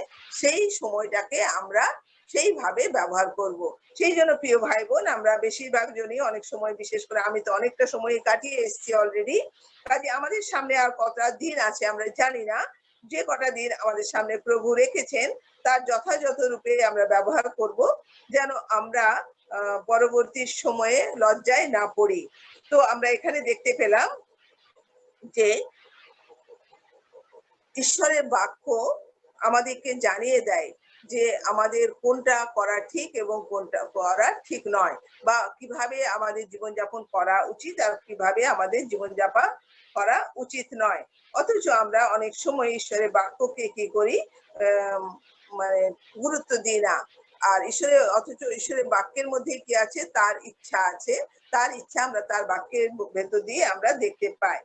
সেই সময়টাকে আমরা সেইভাবে ব্যবহার করব। সেই জন্য প্রিয় ভাই বোন, আমরা বেশিরভাগ জনই অনেক সময়, বিশেষ করে আমি তো অনেকটা সময় কাটিয়ে এসেছি অলরেডি, কাজে আমাদের সামনে আর কতটা দিন আছে আমরা জানি না। যে কটা দিন আমাদের সামনে প্রভু রেখেছেন তার যথাযথ রূপে আমরা ব্যবহার করব, যেন আমরা পরবর্তী সময়ে লজ্জায় না পড়ি। তো আমরা এখানে দেখতে পেলাম যে ঈশ্বরের বাক্য আমাদেরকে জানিয়ে দেয় যে আমাদের কোনটা করা ঠিক এবং কোনটা করা ঠিক নয়, বা কিভাবে আমাদের জীবনযাপন করা উচিত আর কিভাবে আমাদের জীবনযাপন করা উচিত নয়। অথচ আমরা অনেক সময় ঈশ্বরের বাক্যকে কি করি, মানে গুরুত্ব দিই না। আর অথচ ঈশ্বরের বাক্যের মধ্যে কি আছে, তার ইচ্ছা আছে। তার ইচ্ছা আমরা তার বাক্যের ভেতর দিয়ে আমরা দেখতে পাই।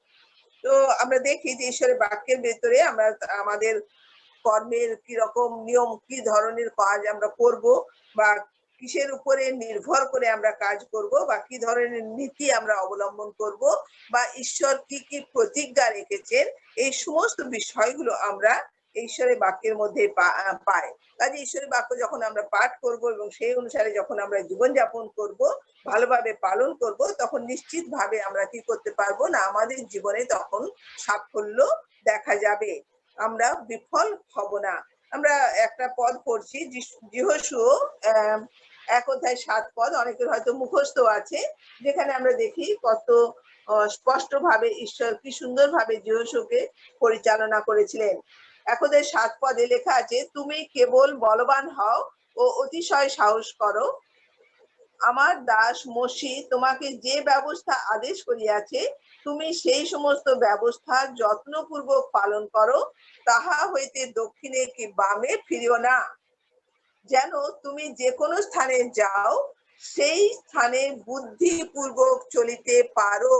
তো আমরা দেখি যে ঈশ্বরের বাক্যের ভেতরে আমরা আমাদের কর্মের কি রকম নিয়ম, কি ধরনের কাজ আমরা করব, বা কিসের উপরে নির্ভর করে আমরা কাজ করব, বা কি ধরনের নীতি আমরা অবলম্বন করব, বা ঈশ্বর কি কি প্রতিজ্ঞা রেখেছেন, এই সমস্ত বিষয়গুলো আমরা ঈশ্বরের বাক্যের মধ্যে পাই। কাজে ঈশ্বরের বাক্য যখন আমরা পাঠ করব এবং সেই অনুসারে যখন আমরা জীবনযাপন করব, ভালোভাবে পালন করব, তখন নিশ্চিতভাবে আমরা কি করতে পারবো না, আমাদের জীবনে তখন সাফল্য দেখা যাবে, আমরা বিফল হব না। আমরা একটা পদ পড়ছি, যিহোশু 1:7 পদ, অনেকের হয়তো মুখস্থ আছে, যেখানে আমরা দেখি কত স্পষ্ট ভাবে ঈশ্বর কি সুন্দর ভাবে যিহোশুকে পরিচালনা করেছিলেন। 1:7 পদে লেখা আছে, তুমি কেবল বলবান হও ও অতিশয় সাহস করো। আমার দাস মোশি তোমাকে যে ব্যবস্থা আদেশ করিয়াছে, তুমি সেই সমস্ত ব্যবস্থা যত্নপূর্বক পালন করো, তাহা হইতে দক্ষিণে কি বামে ফিরিও না, যেন তুমি যে কোনো স্থানে যাও সেই স্থানে বুদ্ধিপূর্বক চলিতে পারো।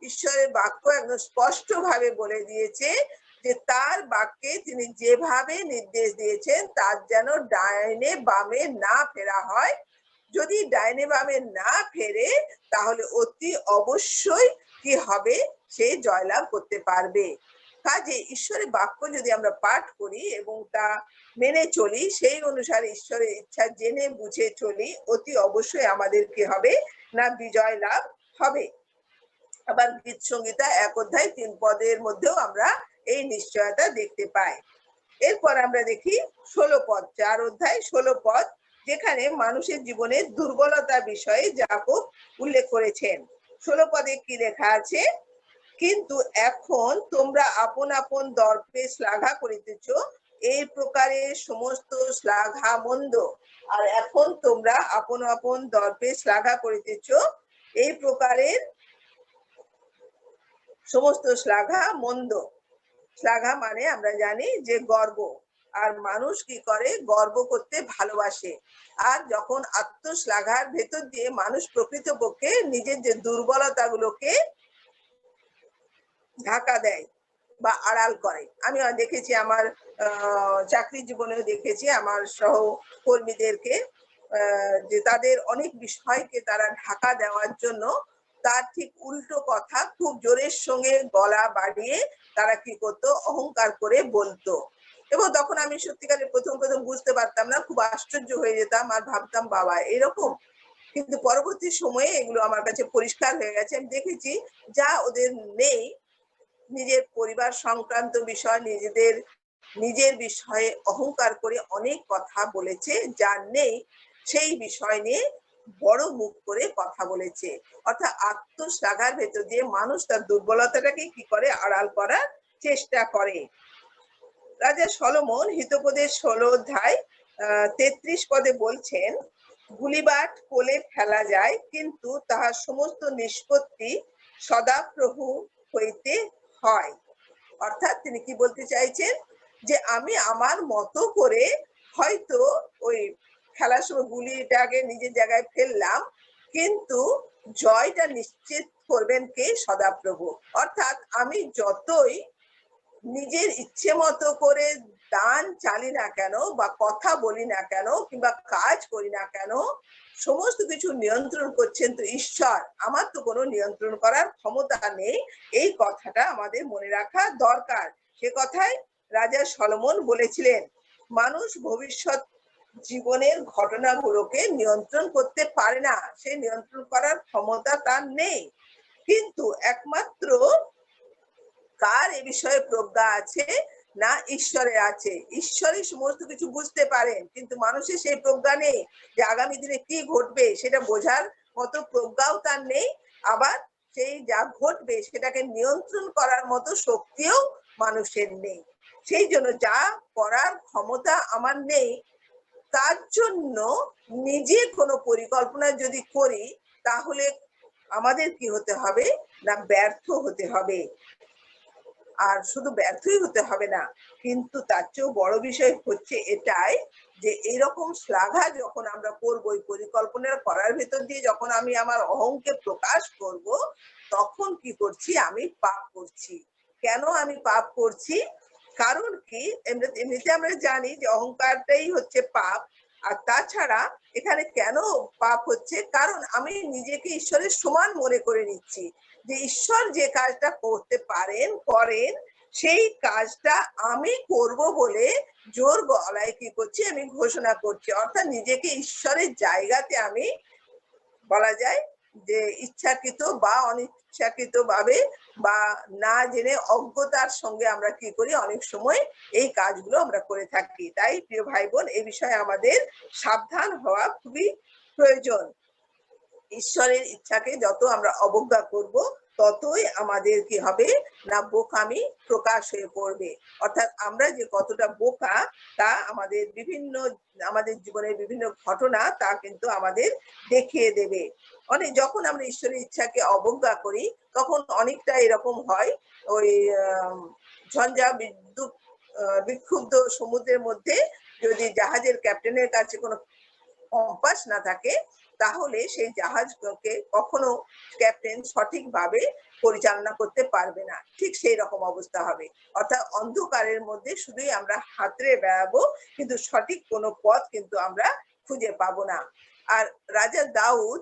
ঈশ্বরের বাক্য একদম স্পষ্ট ভাবে বলে দিয়েছে যে তার বাক্যে তিনি যেভাবে নির্দেশ দিয়েছেন তার যেন ডাইনে বামে না ফেরা হয়। যদি ডাইনে বামে না ফেরে তাহলে অতি অবশ্যই কি হবে, সে জয়লাভ করতে পারবে। কাজে ঈশ্বরের বাক্য যদি আমরা পাঠ করি এবং তা মেনে চলি, সেই অনুসারে ঈশ্বরের ইচ্ছা জেনে বুঝে চলি, অতি অবশ্যই আমাদের কি হবে না, বিজয় লাভ হবে। আবার গীত সংহিতা 1:3 পদের মধ্যেও আমরা এই নিশ্চয়তা দেখতে পাই। এরপর আমরা দেখি 16 পদ, 4:16 পদ, যেখানে মানুষের জীবনে দুর্বলতা বিষয়ে যাকব উল্লেখ করেছেন। 16 পদে কি লেখা আছে, কিন্তু এখন তোমরা আপন আপন দর্পে শ্লাঘা করিতেছ, এই প্রকারে সমস্ত শ্লাঘা মন্দ। আর এখন তোমরা আপন আপন দর্পে শ্লাঘা করিতেছ, এই প্রকারের সমস্ত শ্লাঘা মন্দ। শ্লাঘা মানে আমরা জানি যে গর্ব, আর মানুষ কি করে, গর্ব করতে ভালোবাসে। আর যখন আত্মশ্লাঘার ভেতর দিয়ে মানুষ প্রকৃতপক্ষে নিজের যে দুর্বলতাগুলোকে ঢাকা দেয় বা আড়াল করে। আমি দেখেছি আমার চাকরি জীবনেও দেখেছি আমার সহকর্মীদেরকে, যে তাদের অনেক বিষয়কে তারা ঢাকা দেওয়ার জন্য তার ঠিক উল্টো কথা খুব জোরের সঙ্গে গলা বাড়িয়ে তারা কি করতো, অহংকার করে বলতো। এবং তখন আমি সত্যিকারের প্রথম বুঝতে পারতাম না, খুব আশ্চর্য হয়ে যেতাম আর ভাবতাম বাবা এরকম। কিন্তু পরবর্তী সময়ে এগুলো আমার কাছে পরিষ্কার হয়ে গেছে। আমি দেখেছি যা ওদের নেই, নিজের পরিবার সংক্রান্ত বিষয়, নিজের বিষয়ে অহংকার করে অনেক কথা বলেছে, যার নেই সেই বিষয় নিয়ে বড় মুখ করে কথা বলেছে। অর্থাৎ আত্মশ্লাঘার ভেতর দিয়ে মানুষ তার দুর্বলতাটাকে কি করে, আড়াল করার চেষ্টা করে। রাজা সলোমন হিতোপদেশ 16:33 পদে বলছেন, গুলিবাট কোলে ফেলা যায়, কিন্তু তাহার সমস্ত নিষ্পত্তি সদাপ্রভু হইতে হয়। অর্থাৎ তিনি কি বলতে চাইছেন, যে আমি আমার মতো করে হয়তো ওই খেলার সময় গুলিটাকে নিজের জায়গায় ফেললাম, কিন্তু জয়টা নিশ্চিত করবেন কে, সদাপ্রভু। অর্থাৎ আমি যতই নিজের ইচ্ছে মতো করে দান চালি না কেন, বা কথা বলি না কেন, কিংবা কাজ করি না কেন, সমস্ত কিছু নিয়ন্ত্রণ করছেন তো ঈশ্বর, আমার তো কোনো নিয়ন্ত্রণ করার ক্ষমতা নেই। এই কথাটা আমাদের মনে রাখা দরকার। সে কথাই রাজা সলোমন বলেছিলেন। মানুষ ভবিষ্যৎ জীবনের ঘটনাগুলোকে নিয়ন্ত্রণ করতে পারে না, সে নিয়ন্ত্রণ করার ক্ষমতা তার নেই। কিন্তু একমাত্র কার এ বিষয়ে প্রজ্ঞা আছে? না ঈশ্বরের আছে। ঈশ্বরই সমস্ত কিছু বুঝতে পারেন, কিন্তু মানুষের সেই প্রজ্ঞা নেই যে আগামী দিনে কি ঘটবে সেটা বোঝার মতো প্রজ্ঞাও তার নেই। আবার সেই যা ঘটবে সেটাকে নিয়ন্ত্রণ করার মতো শক্তিও মানুষের নেই। সেই জন্য যা করার ক্ষমতা আমার নেই, তার জন্য নিজে কোনো পরিকল্পনা যদি করি, তাহলে আমাদের কি হতে হবে? না ব্যর্থ হতে হবে। আর শুধু ব্যর্থই হতে হবে না, কিন্তু তার চেয়েও বড় বিষয় হচ্ছে এটাই যে এইরকম শ্লাঘা যখন আমরা করবো, এই পরিকল্পনা করার ভেতর দিয়ে যখন আমি আমার অহংকে প্রকাশ করব, তখন কি করছি? আমি পাপ করছি। কেন আমি পাপ করছি? কারণ কি? এমনিতে আমরা জানি যে অহংকারটাই হচ্ছে পাপ। আর তাছাড়া এখানে কেন পাপ হচ্ছে? কারণ আমি নিজেকে ঈশ্বরের সমান মনে করে নিচ্ছি যে ঈশ্বর যে কাজটা করতে পারেন, করেন, সেই কাজটা আমি করব বলে জোর গলায় কি করছি? আমি ঘোষণা করছি। অর্থাৎ নিজেকে ঈশ্বরের জায়গাতে আমি, বলা যায় যে ইচ্ছাকৃত বা অনিচ্ছাকৃত ভাবে বা না জেনে অজ্ঞতার সঙ্গে আমরা কি করি? অনেক সময় এই কাজগুলো আমরা করে থাকি। তাই প্রিয় ভাই বোন, এই বিষয়ে আমাদের সাবধান হওয়া খুবই প্রয়োজন। ঈশ্বরের ইচ্ছাকে যত আমরা অবজ্ঞা করব, ততই আমাদের কি হবে? না বোকামি প্রকাশ হয়ে পড়বে। অর্থাৎ আমরা যে কতটা বোকা, তা আমাদের জীবনের বিভিন্ন ঘটনা তা কিন্তু আমাদের দেখিয়ে দেবে। যখন আমরা ঈশ্বরের ইচ্ছাকে অবজ্ঞা করি, তখন অনেকটা এরকম হয়, ওই ঝঞ্ঝা বিদ্যুৎ বিক্ষুব্ধ সমুদ্রের মধ্যে যদি জাহাজের ক্যাপ্টেনের কাছে কোনো কম্পাস না থাকে, তাহলে সেই জাহাজকে কখনো ক্যাপ্টেন সঠিকভাবে পরিচালনা করতে পারবে না। ঠিক সেই রকম অবস্থা হবে। অর্থাৎ অন্ধকারের মধ্যে শুধুই আমরা হাতড়ে বেড়াবো, কিন্তু সঠিক কোনো পথ কিন্তু আমরা খুঁজে পাবো না। আর রাজা দাউদ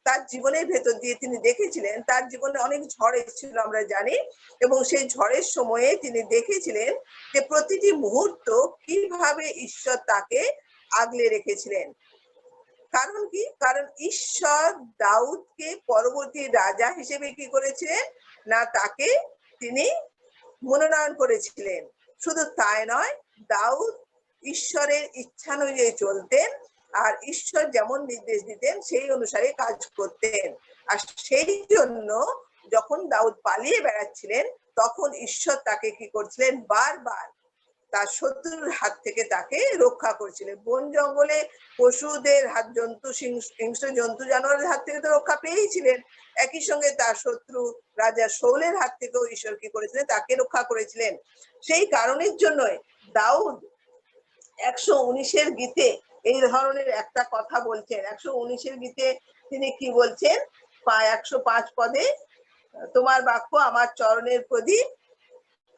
তার জীবনের ভেতর দিয়ে তিনি দেখেছিলেন, তার জীবনে অনেক ঝড় এসেছিল আমরা জানি, এবং সেই ঝড়ের সময়ে তিনি দেখেছিলেন যে প্রতিটি মুহূর্ত কিভাবে ঈশ্বর তাকে আগলে রেখেছিলেন। কারণ কি? কারণ ঈশ্বর দাউদকে পরবর্তী রাজা হিসেবে কি করেছিলেন? না তাকে তিনি মনোনয়ন করেছিলেন। শুধু তাই নয়, দাউদ ঈশ্বরের ইচ্ছানুযায়ী চলতেন, আর ঈশ্বর যেমন নির্দেশ দিতেন সেই অনুসারে কাজ করতেন। আর সেই জন্য যখন দাউদ পালিয়ে বেড়াচ্ছিলেন, তখন ঈশ্বর তাকে কি করছিলেন? বারবার তার শত্রুর হাত থেকে তাকে রক্ষা করছিলেন। বন জঙ্গলে পশুদের হাত, হিংস্র জন্তু জানোয়ারের হাত থেকে তো রক্ষা পেয়েছিলেন, একই সঙ্গে তার শত্রু রাজা শৌলের হাত থেকেও ঈশ্বর কি করেছিলেন? তাকে রক্ষা করেছিলেন। সেই কারণের জন্যই দাউদ 119 গীতে এই ধরনের একটা কথা বলছেন। 119 গীতে তিনি কি বলছেন? 105 পদে, তোমার বাক্য আমার চরণের প্রদীপ,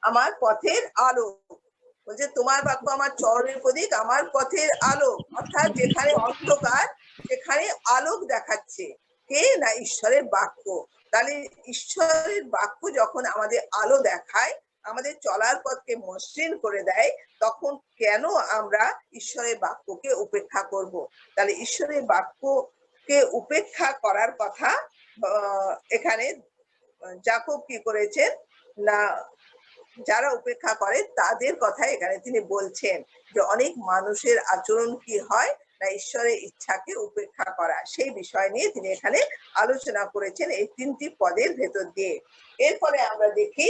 আমার পথের আলো। বলছে তোমার বাক্য আমার চরণের প্রদীপ, আমার পথের আলো। অর্থাৎ যেখানে অন্ধকার, সেখানে আলোক দেখাচ্ছে কে? না ঈশ্বরের বাক্য। তাহলে ঈশ্বরের বাক্য যখন আমাদের আলো দেখায়, আমাদের চলার পথকে মসৃণ করে দেয়, তখন কেন আমরা ঈশ্বরের বাক্যকে উপেক্ষা করব? তাহলে ঈশ্বরের বাক্যকে উপেক্ষা করার কথা এখানে যাকব কি করেছেন? না যারা উপেক্ষা করে তাদের কথা এখানে তিনি বলছেন যে অনেক মানুষের আচরণ কি হয়? না ঈশ্বরের ইচ্ছাকে উপেক্ষা করা। সেই বিষয় নিয়ে তিনি এখানে আলোচনা করেছেন এই 3টি পদের ভেতর দিয়ে। এরপরে আমরা দেখি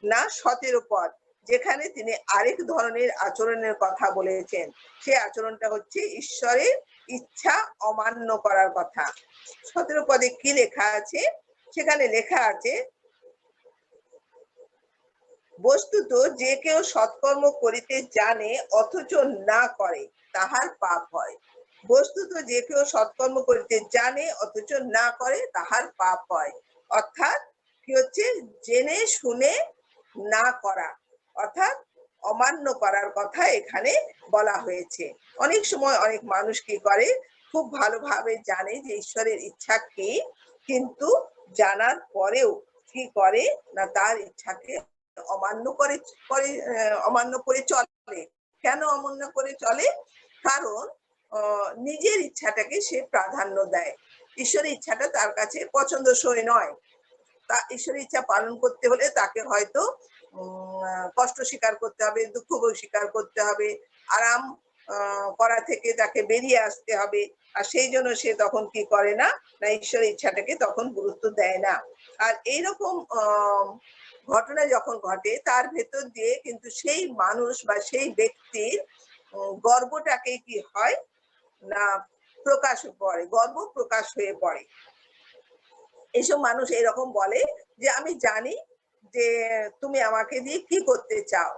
না 17 পদ, যেখানে তিনি আরেক ধরনের আচরণের কথা বলেছেন। সেই আচরণটা হচ্ছে ঈশ্বরের ইচ্ছা অমান্য করার কথা। 17 পদে কি লেখা আছে? সেখানে লেখা আছে, বস্তুত যে কেউ সৎকর্ম করিতে জানে অথচ না করে, তাহার পাপ হয়। বস্তুত যে কেউ সৎকর্ম করিতে জানে অথচ না করে, তাহার পাপ হয়। অর্থাৎ কি হচ্ছে? জেনে শুনে না করা, অর্থাৎ অমান্য করার কথা এখানে বলা হয়েছে। অনেক সময় অনেক মানুষ কি করে? খুব ভালোভাবে জানে যে ঈশ্বরের ইচ্ছা কি, কিন্তু জানার পরেও কি করে? না তার ইচ্ছাকে অমান্য করে অমান্য করে চলে। কেন অমান্য করে চলে? কারণ নিজের ইচ্ছাটাকে সে প্রাধান্য দেয়। ঈশ্বরের ইচ্ছাটা তার কাছে পছন্দসই নয়। তা ঈশ্বরের ইচ্ছা পালন করতে হলে তাকে হয়তো কষ্ট স্বীকার করতে হবে, দুঃখ স্বীকার করতে হবে, আরাম করা থেকে তাকে বেরিয়ে আসতে হবে। আর সেই জন্য সে তখন কি করে না, না ঈশ্বরের ইচ্ছাটাকে তখন গুরুত্ব দেয় না। আর এইরকম ঘটনা যখন ঘটে তার ভেতর দিয়ে কিন্তু সেই মানুষ বা সেই ব্যক্তির গর্বটাকে কি হয় না প্রকাশ পড়ে, গর্ব প্রকাশ হয়ে পড়ে। এইসব মানুষ এরকম বলে যে আমি জানি যে তুমি আমাকে দিয়ে কি করতে চাও,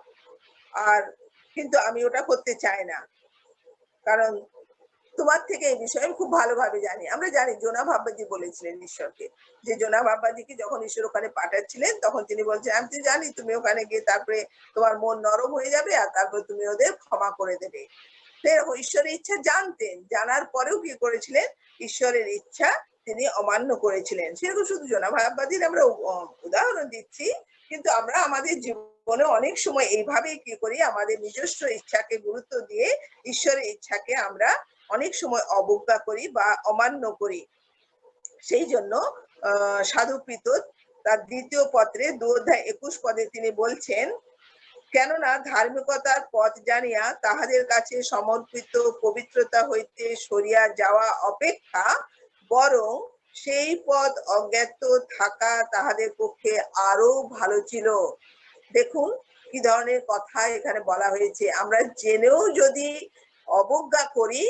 আর কিন্তু আমি ওটা করতে চাই না, কারণ তোমার থেকে এই বিষয়ে আমি খুব ভালোভাবে জানি। আমরা জানি জোনা ভাব্বাজি বলেছিলেন ঈশ্বরকে, যে জোনা ভাব্বাজিকে যখন ঈশ্বর ওখানে পাঠাচ্ছিলেন তখন তিনি বলছেন আমি তো জানি তুমি ওখানে গিয়ে তারপরে তোমার মন নরম হয়ে যাবে আর তারপরে তুমি ওদের ক্ষমা করে দেবে। এরকম ঈশ্বরের ইচ্ছা জানতেন, জানার পরেও কি করেছিলেন, ঈশ্বরের ইচ্ছা তিনি অমান্য করেছিলেন। সেরকম শুধু জোনা ভাব্বাজির আমরা উদাহরণ দিচ্ছি, কিন্তু আমরা আমাদের জীবনে অনেক সময় এইভাবেই কি করি, আমাদের নিজস্ব ইচ্ছাকে গুরুত্ব দিয়ে ঈশ্বরের ইচ্ছাকে আমরা অনেক সময় অবজ্ঞা করি বা অমান্য করি। সেই জন্য সাধু পিতর তার দ্বিতীয় পত্রে 2 অধ্যায় 21 পদে তিনি বলছেন, কেননা ধার্মিকতার পথ জানিয়া তাহাদের কাছে সমর্পিত পবিত্রতা হইতে সরিয়া যাওয়া অপেক্ষা বরং সেই পথ অজ্ঞাত থাকা তাহাদের পক্ষে আরো ভালো ছিল। দেখুন কি ধরনের কথা এখানে বলা হয়েছে। আমরা জেনেও যদি অবজ্ঞা করি,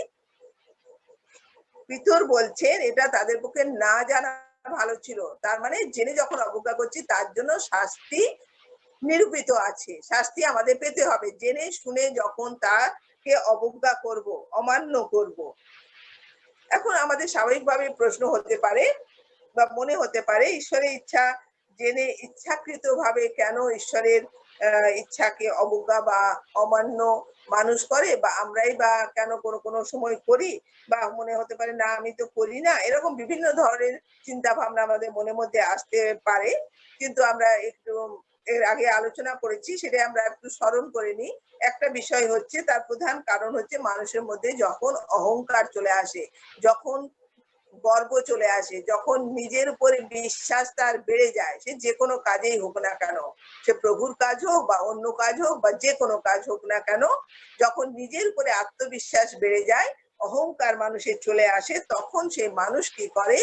পিতর বলছেন এটা তাদের পক্ষে না জানা ভালো ছিল। তার মানে জেনে যখন অবজ্ঞা করছি তার জন্য শাস্তি নিরূপিত আছে, শাস্তি আমাদের পেতে হবে। জেনে শুনে যখন তাকে অবজ্ঞা করব, অমান্য করব। এখন আমাদের স্বাভাবিকভাবে প্রশ্ন হতে পারে বা মনে হতে পারে, ঈশ্বরের ইচ্ছা জেনে ইচ্ছাকৃতভাবে কেন ঈশ্বরের ইচ্ছাকে অবজ্ঞা বা অমান্য মানুষ করে, বা আমরাই বা কেন কোনো কোনো সময় করি, বা মনে হতে পারে না আমি তো করি না, এরকম বিভিন্ন ধরনের চিন্তা ভাবনা আমাদের মনের মধ্যে আসতে পারে। কিন্তু আমরা একটু এর আগে আলোচনা করেছি, সেটা আমরা একটু স্মরণ করে নিই। একটা বিষয় হচ্ছে, তার প্রধান কারণ হচ্ছে মানুষের মধ্যে যখন অহংকার চলে আসে, যখন গর্ব চলে আসে, যখন নিজের উপরে বিশ্বাস তার বেড়ে যায়, সে যে কোনো কাজেই হোক না কেন, সে প্রভুর কাজ হোক বা অন্য কাজ হোক বা যে কোনো কাজ হোক না কেন, যখন নিজের উপরে আত্মবিশ্বাস বেড়ে যায়, অহংকার মানুষের চলে আসে, তখন সেই মানুষ কি করে,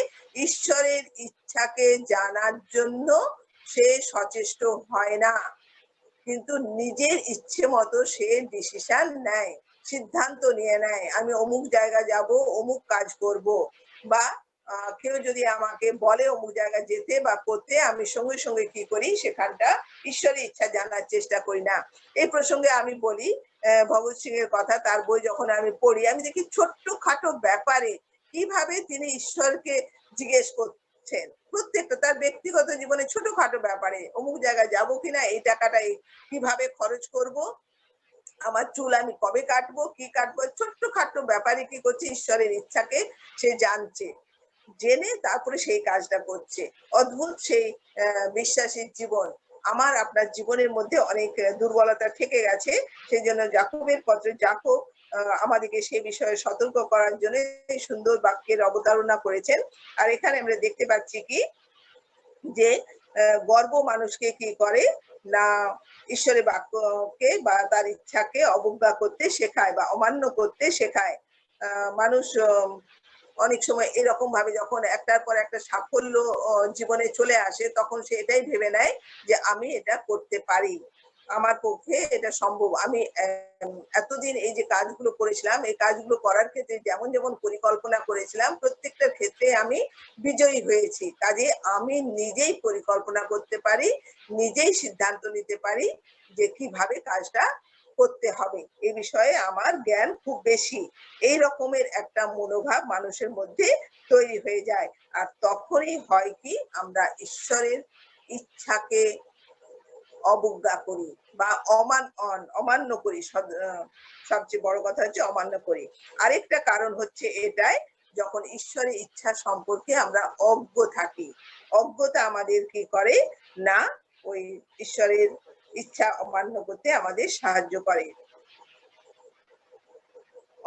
ঈশ্বরের ইচ্ছাকে জানার জন্য সে সচেষ্ট হয় না, কিন্তু নিজের ইচ্ছে মতো সে ডিসিশন নেয়, সিদ্ধান্ত নিয়ে নেয়, আমি অমুক জায়গা যাব, অমুক কাজ করব, বা কেউ যদি আমাকে বলে অমুক জায়গায় যেতে বা করতে, আমি সঙ্গে সঙ্গে কি করি, সেখানটা ঈশ্বরের ইচ্ছা জানার চেষ্টা করি না। এই প্রসঙ্গে আমি বলি ভগৎ সিং এর কথা। তার বই যখন আমি পড়ি, আমি দেখি ছোট্ট খাটো ব্যাপারে কিভাবে তিনি ঈশ্বরকে জিজ্ঞেস করছেন। প্রত্যেকটা তার ব্যক্তিগত জীবনে ছোটখাটো ব্যাপারে, অমুক জায়গায় যাবো কিনা, এই টাকাটা কিভাবে খরচ করব, আমার চুল আমি কবে কাটবো, কি কাটবো, ছোট্ট খাট্ট ব্যাপারে কি করছে, ঈশ্বরের ইচ্ছাকে সে জানছে, জেনে তারপরে সেই কাজটা করছে। অদ্ভুত সেই বিশ্বাসী জীবন। আমার আপনার জীবনের মধ্যে অনেক দুর্বলতা থেকে গেছে, সেই জন্য জাকবের পত্রে জাকব আমাদেরকে সেই বিষয়ে সতর্ক করার জন্য সুন্দর বাক্যের অবতারণা করেছেন। আর এখানে আমরা দেখতে পাচ্ছি কি, যে গর্ব মানুষকে কি করে না, ঈশ্বরের বাক্যকে বা তার ইচ্ছাকে অবজ্ঞা করতে শেখায় বা অমান্য করতে শেখায়। মানুষ অনেক সময় এরকম ভাবে যখন একটার পর একটা সাফল্য জীবনে চলে আসে, তখন সে এটাই ভেবে নেয় যে আমি এটা করতে পারি, আমার পক্ষে এটা সম্ভব। আমি এতদিন এই যে কাজগুলো করেছিলাম, এই কাজগুলো করার ক্ষেত্রে যেমন যেমন পরিকল্পনা করেছিলাম, প্রত্যেকটার ক্ষেত্রে আমি বিজয়ী হয়েছি। কাজে আমি নিজেই পরিকল্পনা করতে পারি, নিজেই সিদ্ধান্ত নিতে পারি যে কিভাবে কাজটা করতে হবে, এই বিষয়ে আমার জ্ঞান খুব বেশি। এই রকমের একটা মনোভাব মানুষের মধ্যে তৈরি হয়ে যায়। আর তখনই হয় কি, আমরা ঈশ্বরের ইচ্ছাকে অবজ্ঞা করি বা অমান্য করি। সবচেয়ে বড় কথা হচ্ছে অমান্য করি। আরেকটা কারণ হচ্ছে এটাই, যখন ঈশ্বরের ইচ্ছা সম্পর্কে আমরা অজ্ঞ থাকি। অজ্ঞতা আমাদের কি করে না, ওই ঈশ্বরের ইচ্ছা অমান্য করতে আমাদের সাহায্য করে।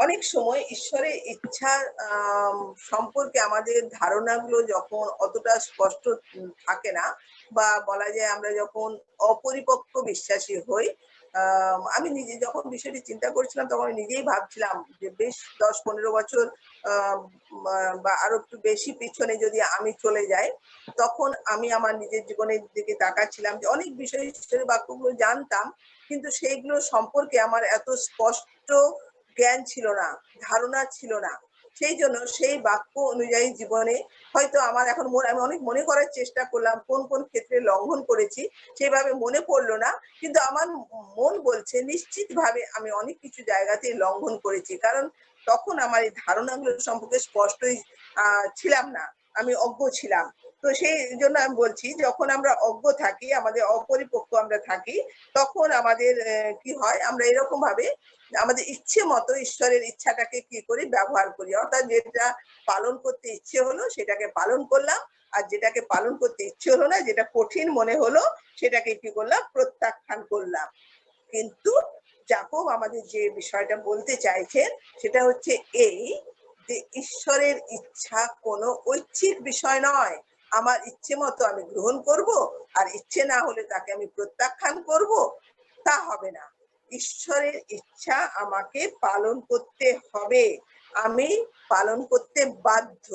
অনেক সময় ঈশ্বরের ইচ্ছার সম্পর্কে আমাদের ধারণাগুলো যখন অতটা স্পষ্ট থাকে না, বা বলা যায় আমরা যখন অপরিপক্ক বিশ্বাসী হই, আমি নিজে যখন বিষয়টি চিন্তা করছিলাম তখন আমি নিজেই ভাবছিলাম যে বেশ ১০-১৫ বছর আম বা আরো একটু বেশি পিছনে যদি আমি চলে যাই, তখন আমি আমার নিজের জীবনের দিকে তাকাচ্ছিলাম যে অনেক বিষয় ঈশ্বরের বাক্যগুলো জানতাম, কিন্তু সেইগুলো সম্পর্কে আমার এত স্পষ্ট জ্ঞান ছিল না, ধারণা ছিল না। সেইজন্য সেই বাক্য অনুযায়ী জীবনে হয়তো আমার এখন আমি অনেক মনে করার চেষ্টা করলাম কোন ক্ষেত্রে লঙ্ঘন করেছি, সেভাবে মনে পড়লো না। কিন্তু আমার মন বলছে নিশ্চিতভাবে আমি অনেক কিছু জায়গাতেই লঙ্ঘন করেছি। কারণ তখন আমার এই ধারণাগুলো সম্পর্কে স্পষ্টই ছিলাম না। আমি অজ্ঞ ছিলাম। তো সেইজন্য আমি বলছি যখন আমরা অজ্ঞ থাকি, আমাদের অপরিপক্ক আমরা থাকি, তখন আমাদের কি হয় আমরা এরকমভাবে আমাদের ইচ্ছে মতো ঈশ্বরের ইচ্ছাটাকে কি করি ব্যবহার করি। অর্থাৎ যেটা পালন করতে ইচ্ছে হলো সেটাকে পালন করলাম। আর যেটাকে পালন করতে ইচ্ছে হলো না, যেটা কঠিন মনে হলো সেটাকে কি করলাম প্রত্যাখ্যান করলাম। কিন্তু যাকব আমাদের যে বিষয়টা বলতে চাইছেন সেটা হচ্ছে এই যে ঈশ্বরের ইচ্ছা কোনো ঐচ্ছিক বিষয় নয়। আমার ইচ্ছে মতো আমি গ্রহণ করব আর ইচ্ছে না হলে তাকে আমি প্রত্যাখ্যান করব, তা হবে না। ঈশ্বরের ইচ্ছা আমাকে পালন করতে হবে। আমি পালন করতে বাধ্য।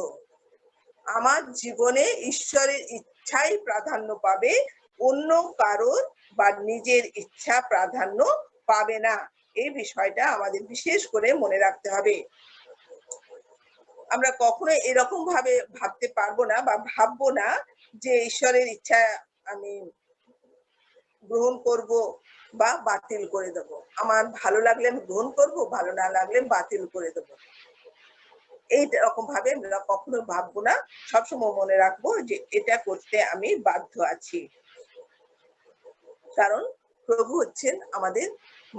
আমার জীবনে ঈশ্বরের ইচ্ছাই প্রাধান্য পাবে, অন্য কারোর বা নিজের ইচ্ছা প্রাধান্য পাবে না। এই বিষয়টা আমাদের বিশেষ করে মনে রাখতে হবে। আমরা কখনোই এরকম ভাবে ভাবতে পারবো না বা ভাববো না যে ঈশ্বরের ইচ্ছা আমি গ্রহণ করব বা বাতিল করে দেব। আমার ভালো লাগলে আমি গ্রহণ করব, ভালো না লাগলে বাতিল করে দেব। এই রকম ভাবে আমরা কখনো ভাববো না। সবসময় মনে রাখবো যে এটা করতে আমি বাধ্য আছি। কারণ প্রভু হচ্ছেন আমাদের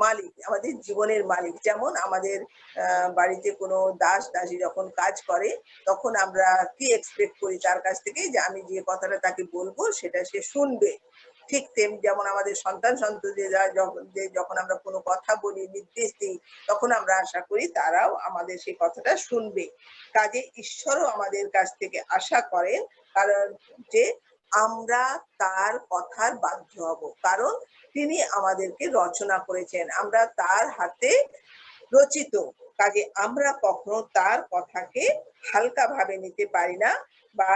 মালিক, আমাদের জীবনের মালিক। যেমন আমাদের বাড়িতে কোনো দাস-দাসী যখন কাজ করে, তখন আমরা কি এক্সপেক্ট করি তার কাছ থেকে যে আমি যে কথাটা তাকে বলবো সেটা সে শুনবে। ঠিক যেমন আমাদের সন্তান-সন্ততিরা যখন আমরা কোনো কথা বলি, নির্দেশ দিই, তখন আমরা আশা করি তারাও আমাদের সেই কথাটা শুনবে। কাজেই ঈশ্বরও আমাদের কাছ থেকে আশা করেন, কারণ যে আমরা তার কথার বাধ্য হব। কারণ তিনি আমাদেরকে রচনা করেছেন। আমরা তার হাতে রচিত। কাজে আমরা কখনো তার কথাকে হালকাভাবে নিতে পারি না বা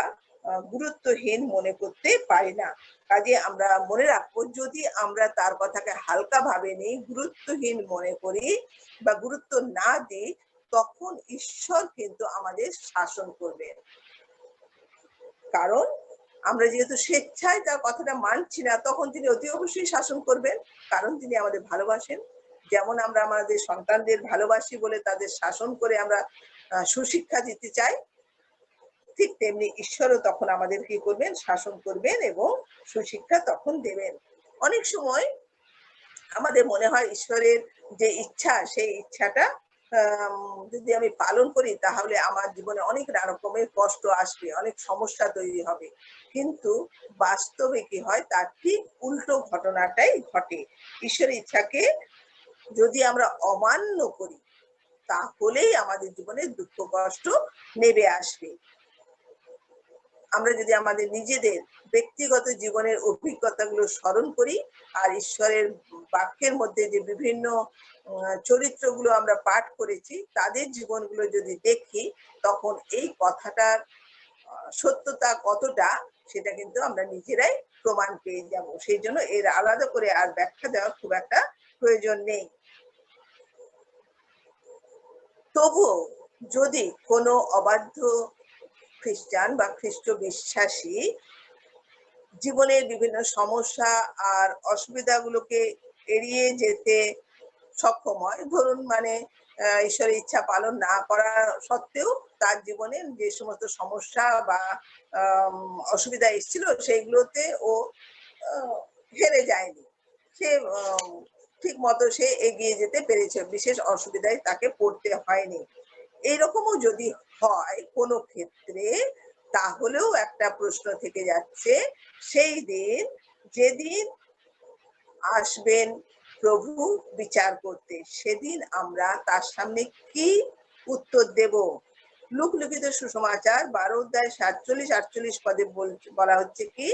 গুরুত্বহীন মনে করতে পারি না। কাজে আমরা মনে রাখবো যদি আমরা তার কথাকে হালকাভাবে নিই, গুরুত্বহীন মনে করি বা গুরুত্ব না দিই, তখন ঈশ্বর কিন্তু আমাদের শাসন করবেন। কারণ আমরা যেহেতু স্বেচ্ছায় তার কথাটা মানছি না, তখন তিনি অতি অবশ্যই শাসন করবেন। কারণ তিনি আমাদের ভালোবাসেন। যেমন আমরা আমাদের সন্তানদের ভালোবাসি বলে তাদের শাসন করে আমরা সুশিক্ষা দিতে চাই, ঠিক তেমনি ঈশ্বরও তখন আমাদের কি করবেন? শাসন করবেন এবং সুশিক্ষা তখন দেবেন। অনেক সময় আমাদের মনে হয় ঈশ্বরের যে ইচ্ছা, সেই ইচ্ছাটা যদি আমি পালন করি তাহলে আমার জীবনে অনেক রকমের কষ্ট আসবে, অনেক সমস্যা তৈরি হবে। কিন্তু বাস্তবে কি হয়? তার ঠিক উল্টো ঘটনাটাই ঘটে। ঈশ্বরের ইচ্ছাকে যদি আমরা অমান্য করি, তাহলেই আমাদের জীবনে দুঃখ কষ্ট নেমে আসবে। আমরা যদি আমাদের নিজেদের ব্যক্তিগত জীবনের অভিজ্ঞতাগুলো স্মরণ করি আর ঈশ্বরের বাক্যের মধ্যে যে বিভিন্ন চরিত্রগুলো আমরা পাঠ করেছি তাদের জীবনগুলো যদি দেখি, তখন এই কথাটার সত্যতা কতটা সেটা কিন্তু আমরা নিজেরাই প্রমাণ পেয়ে যাব। সেই জন্য এর আলাদা করে আর ব্যাখ্যা দেওয়ার খুব একটা প্রয়োজন নেই। তবুও যদি কোনো অবাধ্য খ্রিস্টান বা খ্রিস্ট বিশ্বাসী জীবনের বিভিন্ন সমস্যা আর অসুবিধাগুলোকে এড়িয়ে যেতে সক্ষম হয়, ধরুন মানে ঈশ্বরের ইচ্ছা পালন না করা সত্ত্বেও তার জীবনে যে সমস্ত সমস্যা বা অসুবিধা এসেছিল সেইগুলোতে ও হেরে যায়নি, সে ঠিক মতো সে এগিয়ে যেতে পেরেছে, বিশেষ অসুবিধায় তাকে পড়তে হয়নি। এইরকমও যদি হয় কোনো ক্ষেত্রে, তাহলেও একটা প্রশ্ন থেকে যাচ্ছে, সেই দিন যেদিন আসবেন প্রভু বিচার করতে। সেদিন আমরা তার সামনে কি উত্তর দেব? লোকলিখিত সুসমাচার 12 অধ্যায় 47-48 পদে বলা হচ্ছে কি,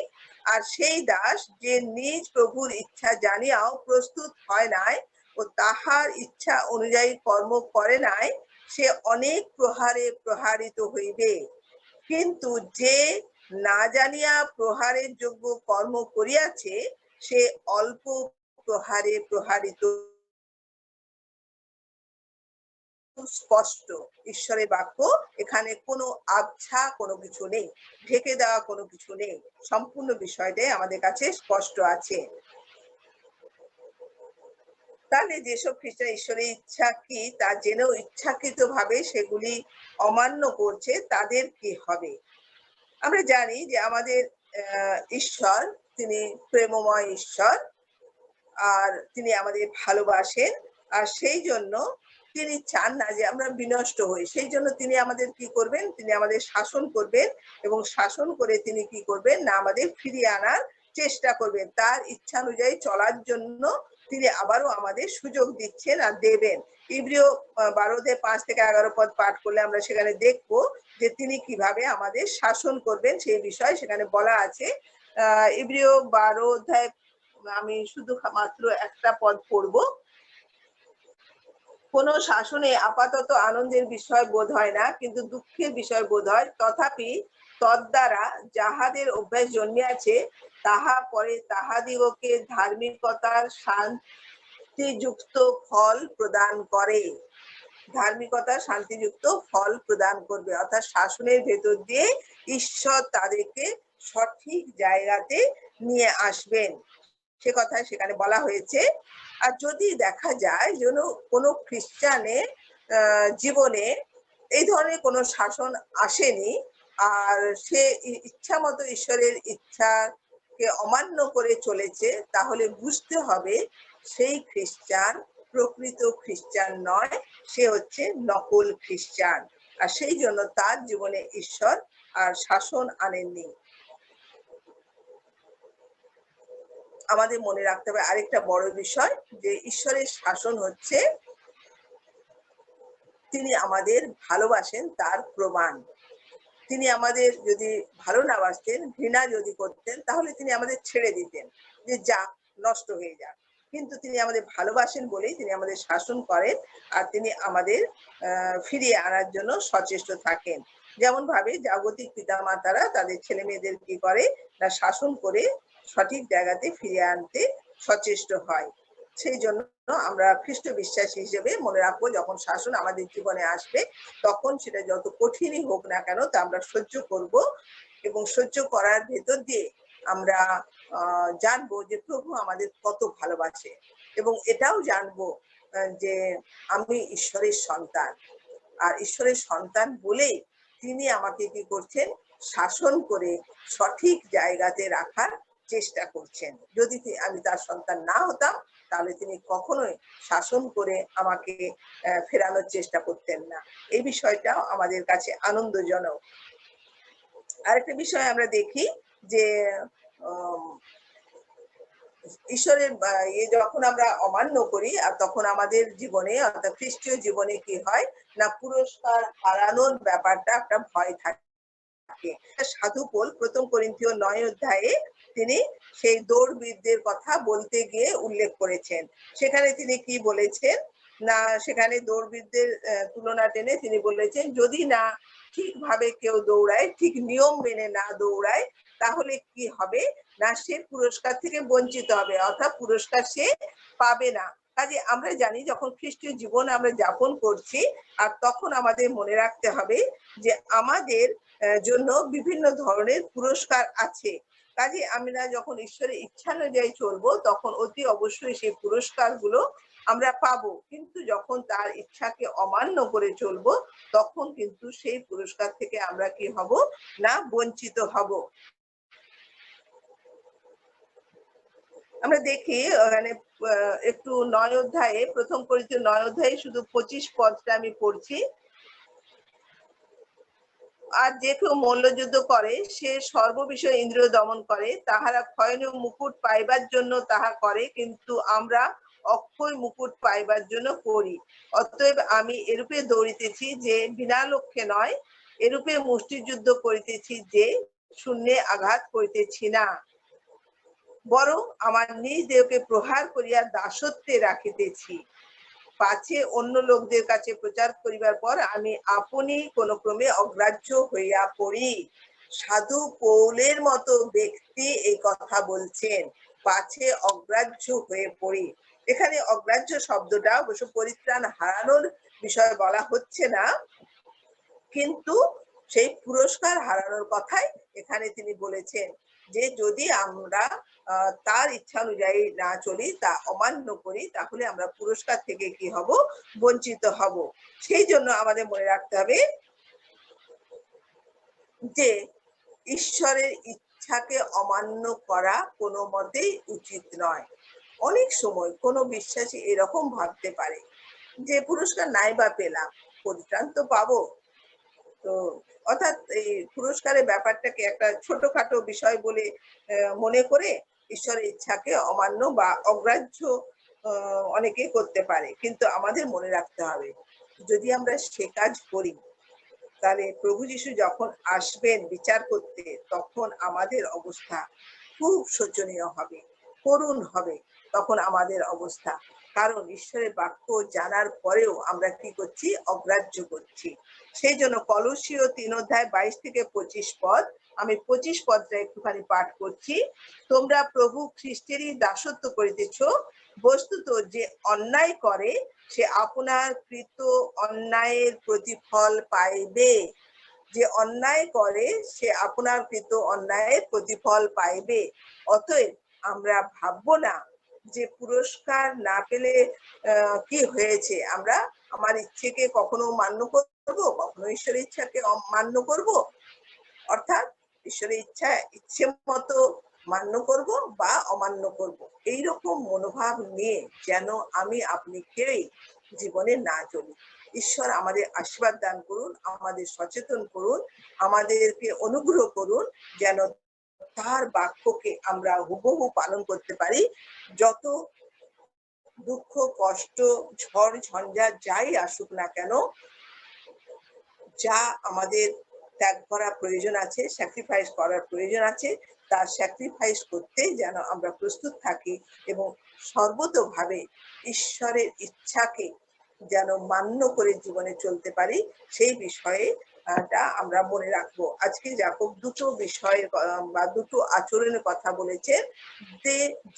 আর সেই দাস যে নিজ প্রভুর ইচ্ছা জানিয়াও প্রস্তুত হয় নাই ও তাহার ইচ্ছা অনুযায়ী কর্ম করে নাই, সে অনেক প্রহারে প্রহারিত হইবে। কিন্তু যে না জানিয়া প্রহারের যোগ্য কর্ম করিয়াছে, সে অল্প প্রহারে প্রহারিত। স্পষ্ট ঈশ্বরের বাক্য, এখানে কোনো আবছা কোনো কিছু নেই, ঢেকে দেওয়া কোনো কিছু নেই, সম্পূর্ণ বিষয়টাই আমাদের কাছে স্পষ্ট আছে। তাহলে যেসব খ্রিস্টান ঈশ্বরের ইচ্ছা কি তা জেনেও ইচ্ছাকৃত ভাবে সেগুলি অমান্য করছে, তাদের কি হবে? আমরা জানি যে আমাদের ঈশ্বর তিনি প্রেমময় ঈশ্বর, আর তিনি আমাদের ভালোবাসেন, আর সেই জন্য তিনি চান না যে আমরা বিনষ্ট হই। সেই জন্য তিনি আমাদের কি করবেন? তিনি আমাদের শাসন করবেন, এবং শাসন করে তিনি কি করবেন? না আমাদের ফিরিয়ে আনার চেষ্টা করবেন। তার ইচ্ছা অনুযায়ী চলার জন্য তিনি আবারও আমাদের সুযোগ দিচ্ছেন আর দেবেন। ইব্রিয় 12-5-11 পদ পাঠ করলে আমরা সেখানে দেখবো যে তিনি কিভাবে আমাদের শাসন করবেন সেই বিষয় সেখানে বলা আছে। ইব্রিয় 12 অধ্যায় আমি শুধু মাত্র একটা পদ পড়ব। কোন শাসনে আপাতত আনন্দের বিষয় বোধ হয় না, কিন্তু দুঃখের বিষয় বোধ হয়। তথাপি তদ্বারা যাহাদের অভ্যাস জন্মিয়াছে, তাহা পরে তাহাদিগকে ধার্মিকতার শান্তিযুক্ত ফল প্রদান করে। ধার্মিকতা শান্তিযুক্ত ফল প্রদান করবে, অর্থাৎ শাসনের ভেতর দিয়ে ঈশ্বর তাদেরকে সঠিক জায়গাতে নিয়ে আসবেন, সে কথা সেখানে বলা হয়েছে। আর যদি দেখা যায় যেন কোনো খ্রিস্টানের জীবনে এই ধরনের কোনো শাসন আসেনি, আর সে ইচ্ছা মতো ঈশ্বরের ইচ্ছাকে অমান্য করে চলেছে, তাহলে বুঝতে হবে সেই খ্রিস্টান প্রকৃত খ্রিস্টান নয়, সে হচ্ছে নকল খ্রিস্টান। আর সেই জন্য তার জীবনে ঈশ্বর আর শাসন আনেননি। আমাদের মনে রাখতে হবে আরেকটা বড় বিষয়, যে ঈশ্বরের শাসন হচ্ছে তিনি আমাদের ভালোবাসেন তার প্রমাণ। তিনি আমাদের যদি ভালো না বাসতেন, ঘৃণা যদি করতেন, তাহলে তিনি আমাদের ছেড়ে দিতেন যে যা, নষ্ট হয়ে যাক। কিন্তু তিনি আমাদের ভালোবাসেন বলেই তিনি আমাদের শাসন করেন, আর তিনি আমাদের ফিরিয়ে আনার জন্য সচেষ্ট থাকেন। যেমন ভাবে জাগতিক পিতামাতারা তাদের ছেলে মেয়েদের কি করে না, শাসন করে সঠিক জায়গাতে ফিরিয়ে আনতে সচেষ্ট হয়। সেই জন্য আমরা খ্রিস্ট বিশ্বাসী হিসেবে মনে রাখবো, যখন শাসন আমাদের জীবনে আসবে, তখন সেটা যত কঠিনই হোক না কেন তা আমরা সহ্য করব, এবং সহ্য করার ভেতর দিয়ে আমরা জানবো যে প্রভু আমাদের কত ভালোবাসে, এবং এটাও জানবো যে আমি ঈশ্বরের সন্তান, আর ঈশ্বরের সন্তান বলেই তিনি আমাকে কি করছেন, শাসন করে সঠিক জায়গাতে রাখার চেষ্টা করছেন। যদি আমি তার সন্তান না হতাম, তাহলে তিনি কখনোই শাসন করে আমাকে ফেরানোর চেষ্টা করতেন না। এই বিষয়টাও আমাদের কাছে আনন্দজনক। আরেকটা বিষয় আমরা দেখি যে ঈশ্বরের যখন আমরা অমান্য করি, আর তখন আমাদের জীবনে অর্থাৎ খ্রিস্টীয় জীবনে কি হয় না, পুরস্কার হারানোর ব্যাপারটা একটা ভয় থাকে। সাধু পৌল 1 করিন্থীয় 9 অধ্যায়ে তিনি সেই দৌড়বিদদের কথা বলতে গিয়ে উল্লেখ করেছেন। সেখানে তিনি কি বলেছেন না, সেখানে দৌড়বিদদের তুলনা টেনে তিনি বলেছেন, যদি না ঠিকভাবে কেউ দৌড়ায়, ঠিক নিয়ম মেনে না দৌড়ায়, তাহলে কি হবে না, সে পুরস্কার থেকে বঞ্চিত হবে, অর্থাৎ পুরস্কার সে পাবে না। কাজে আমরা জানি যখন খ্রিস্টীয় জীবন আমরা যাপন করছি, আর তখন আমাদের মনে রাখতে হবে যে আমাদের জন্য বিভিন্ন ধরনের পুরস্কার আছে। কাজে আমরা যখন ঈশ্বরের ইচ্ছা অনুযায়ী চলবো, তখন অতি অবশ্যই সেই পুরস্কারগুলো আমরা পাবো। কিন্তু যখন তার ইচ্ছাকে অমান্য করে চলবো, তখন কিন্তু সেই পুরস্কার থেকে আমরা কি হব না, বঞ্চিত হব। আমরা দেখি মানে একটু 9 অধ্যায়ে, 1 করিন্থীয় 9 অধ্যায়ে শুধু 25 পদটা আমি পড়ছি। আর যে কেউ মল্লযুদ্ধ করে, সে সর্ববিষয়ে ইন্দ্রিয় দমন করে, তাহারা ক্ষয়নীয় মুকুট পাইবার জন্য তাহা করে, কিন্তু আমরা অক্ষয় মুকুট পাইবার জন্য করি। অতএব আমি এরূপে দৌড়িতেছি যে বিনা লক্ষ্যে নয়, এরূপে মুষ্টিযুদ্ধ করিতেছি যে শূন্যে আঘাত করিতেছি না, বরং আমার নিজ দেহকে প্রহার করিয়া দাসত্বে রাখিতেছি, পাছে অন্য লোকদের কাছে প্রচার করিবার পর আমি আপনি কোন ক্রমে অগ্রাহ্য হইয়া পড়ি। সাধু পৌলের মতো ব্যক্তি এই কথা বলছেন, পাছে অগ্রাহ্য হয়ে পড়ি। এখানে অগ্রাহ্য শব্দটা অবশ্য পরিত্রাণ হারানোর বিষয় বলা হচ্ছে না, কিন্তু সেই পুরস্কার হারানোর কথাই এখানে তিনি বলেছেন, যে যদি আমরা তার ইচ্ছা অনুযায়ী না চলি, তা অমান্য করি, তাহলে আমরা পুরস্কার থেকে কি হব? বঞ্চিত হব। সেই জন্য আমাদের মনে রাখতে হবে যে ঈশ্বরের ইচ্ছাকে অমান্য করা কোনো মতেই উচিত নয়। অনেক সময় কোনো বিশ্বাসী এরকম ভাবতে পারে যে পুরস্কার নাই বা পেলাম, পরিত্রাণ তো পাবো। তো অর্থাৎ এই পুরস্কারের ব্যাপারটাকে একটা ছোটখাটো বিষয় বলে মনে করে ঈশ্বরের ইচ্ছাকে অমান্য বা অগ্রাহ্য অনেকে করতে পারে। কিন্তু আমাদের মনে রাখতে হবে, যদি আমরা সে কাজ করি, তাহলে প্রভু যীশু যখন আসবেন বিচার করতে, তখন আমাদের অবস্থা খুব শোচনীয় হবে, করুণ হবে তখন আমাদের অবস্থা। কারণ ঈশ্বরের বাক্য জানার পরেও আমরা কি করছি? অগ্রাহ্য করছি। সেই জন্য কলসীয় 3:22-25 পদ, আমি 25 পদটা একটুখানি পাঠ করছি। তোমরা প্রভু খ্রিস্টেরই দাসত্ব করিতেছ, বস্তুত যে অন্যায় করে সে আপনার কৃত অন্যায়ের প্রতিফল পাইবে। যে অন্যায় করে সে আপনার কৃত অন্যায়ের প্রতিফল পাইবে। অতএব আমরা ভাববো না যে পুরস্কার না পেলে কি হয়েছে, আমরা আমার ইচ্ছেকে কখনো মান্য করব, কখনো ঈশ্বরের ইচ্ছাকে মান্য করব, অর্থাৎ ঈশ্বরের ইচ্ছে মতো মান্য করব বা অমান্য করব, এইরকম মনোভাব নিয়ে যেন আমি আপনি কেউই জীবনে না চলি। ঈশ্বর আমাদের আশীর্বাদ দান করুন, আমাদের সচেতন করুন, আমাদেরকে অনুগ্রহ করুন, যেন তার বাক্যকে আমরা হুবহু পালন করতে পারি। যত দুঃখ, কষ্ট, ঝড় ঝঞ্ঝা যাই আসুক না কেন, যা আমাদের ত্যাগ করা প্রয়োজন আছে, স্যাক্রিফাইস করার প্রয়োজন আছে, তার স্যাক্রিফাইস করতে যেন আমরা প্রস্তুত থাকি এবং সর্বতোভাবে ঈশ্বরের ইচ্ছাকে যেন মান্য করে জীবনে চলতে পারি, সেই বিষয়ে আমরা মনে রাখবো। আজকে যাকব দুটো বিষয়ের বা দুটো আচরণের কথা বলেছেন,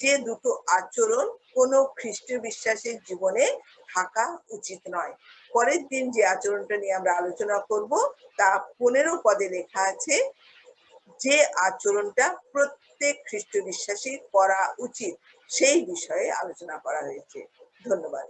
যে দুটো আচরণ কোনো খ্রিস্ট বিশ্বাসের জীবনে থাকা উচিত নয়। পরের দিন যে আচরণটা নিয়ে আমরা আলোচনা করব, তা 15 পদে লেখা আছে, যে আচরণটা প্রত্যেক খ্রিস্ট বিশ্বাসী করা উচিত, সেই বিষয়ে আলোচনা করা হয়েছে। ধন্যবাদ।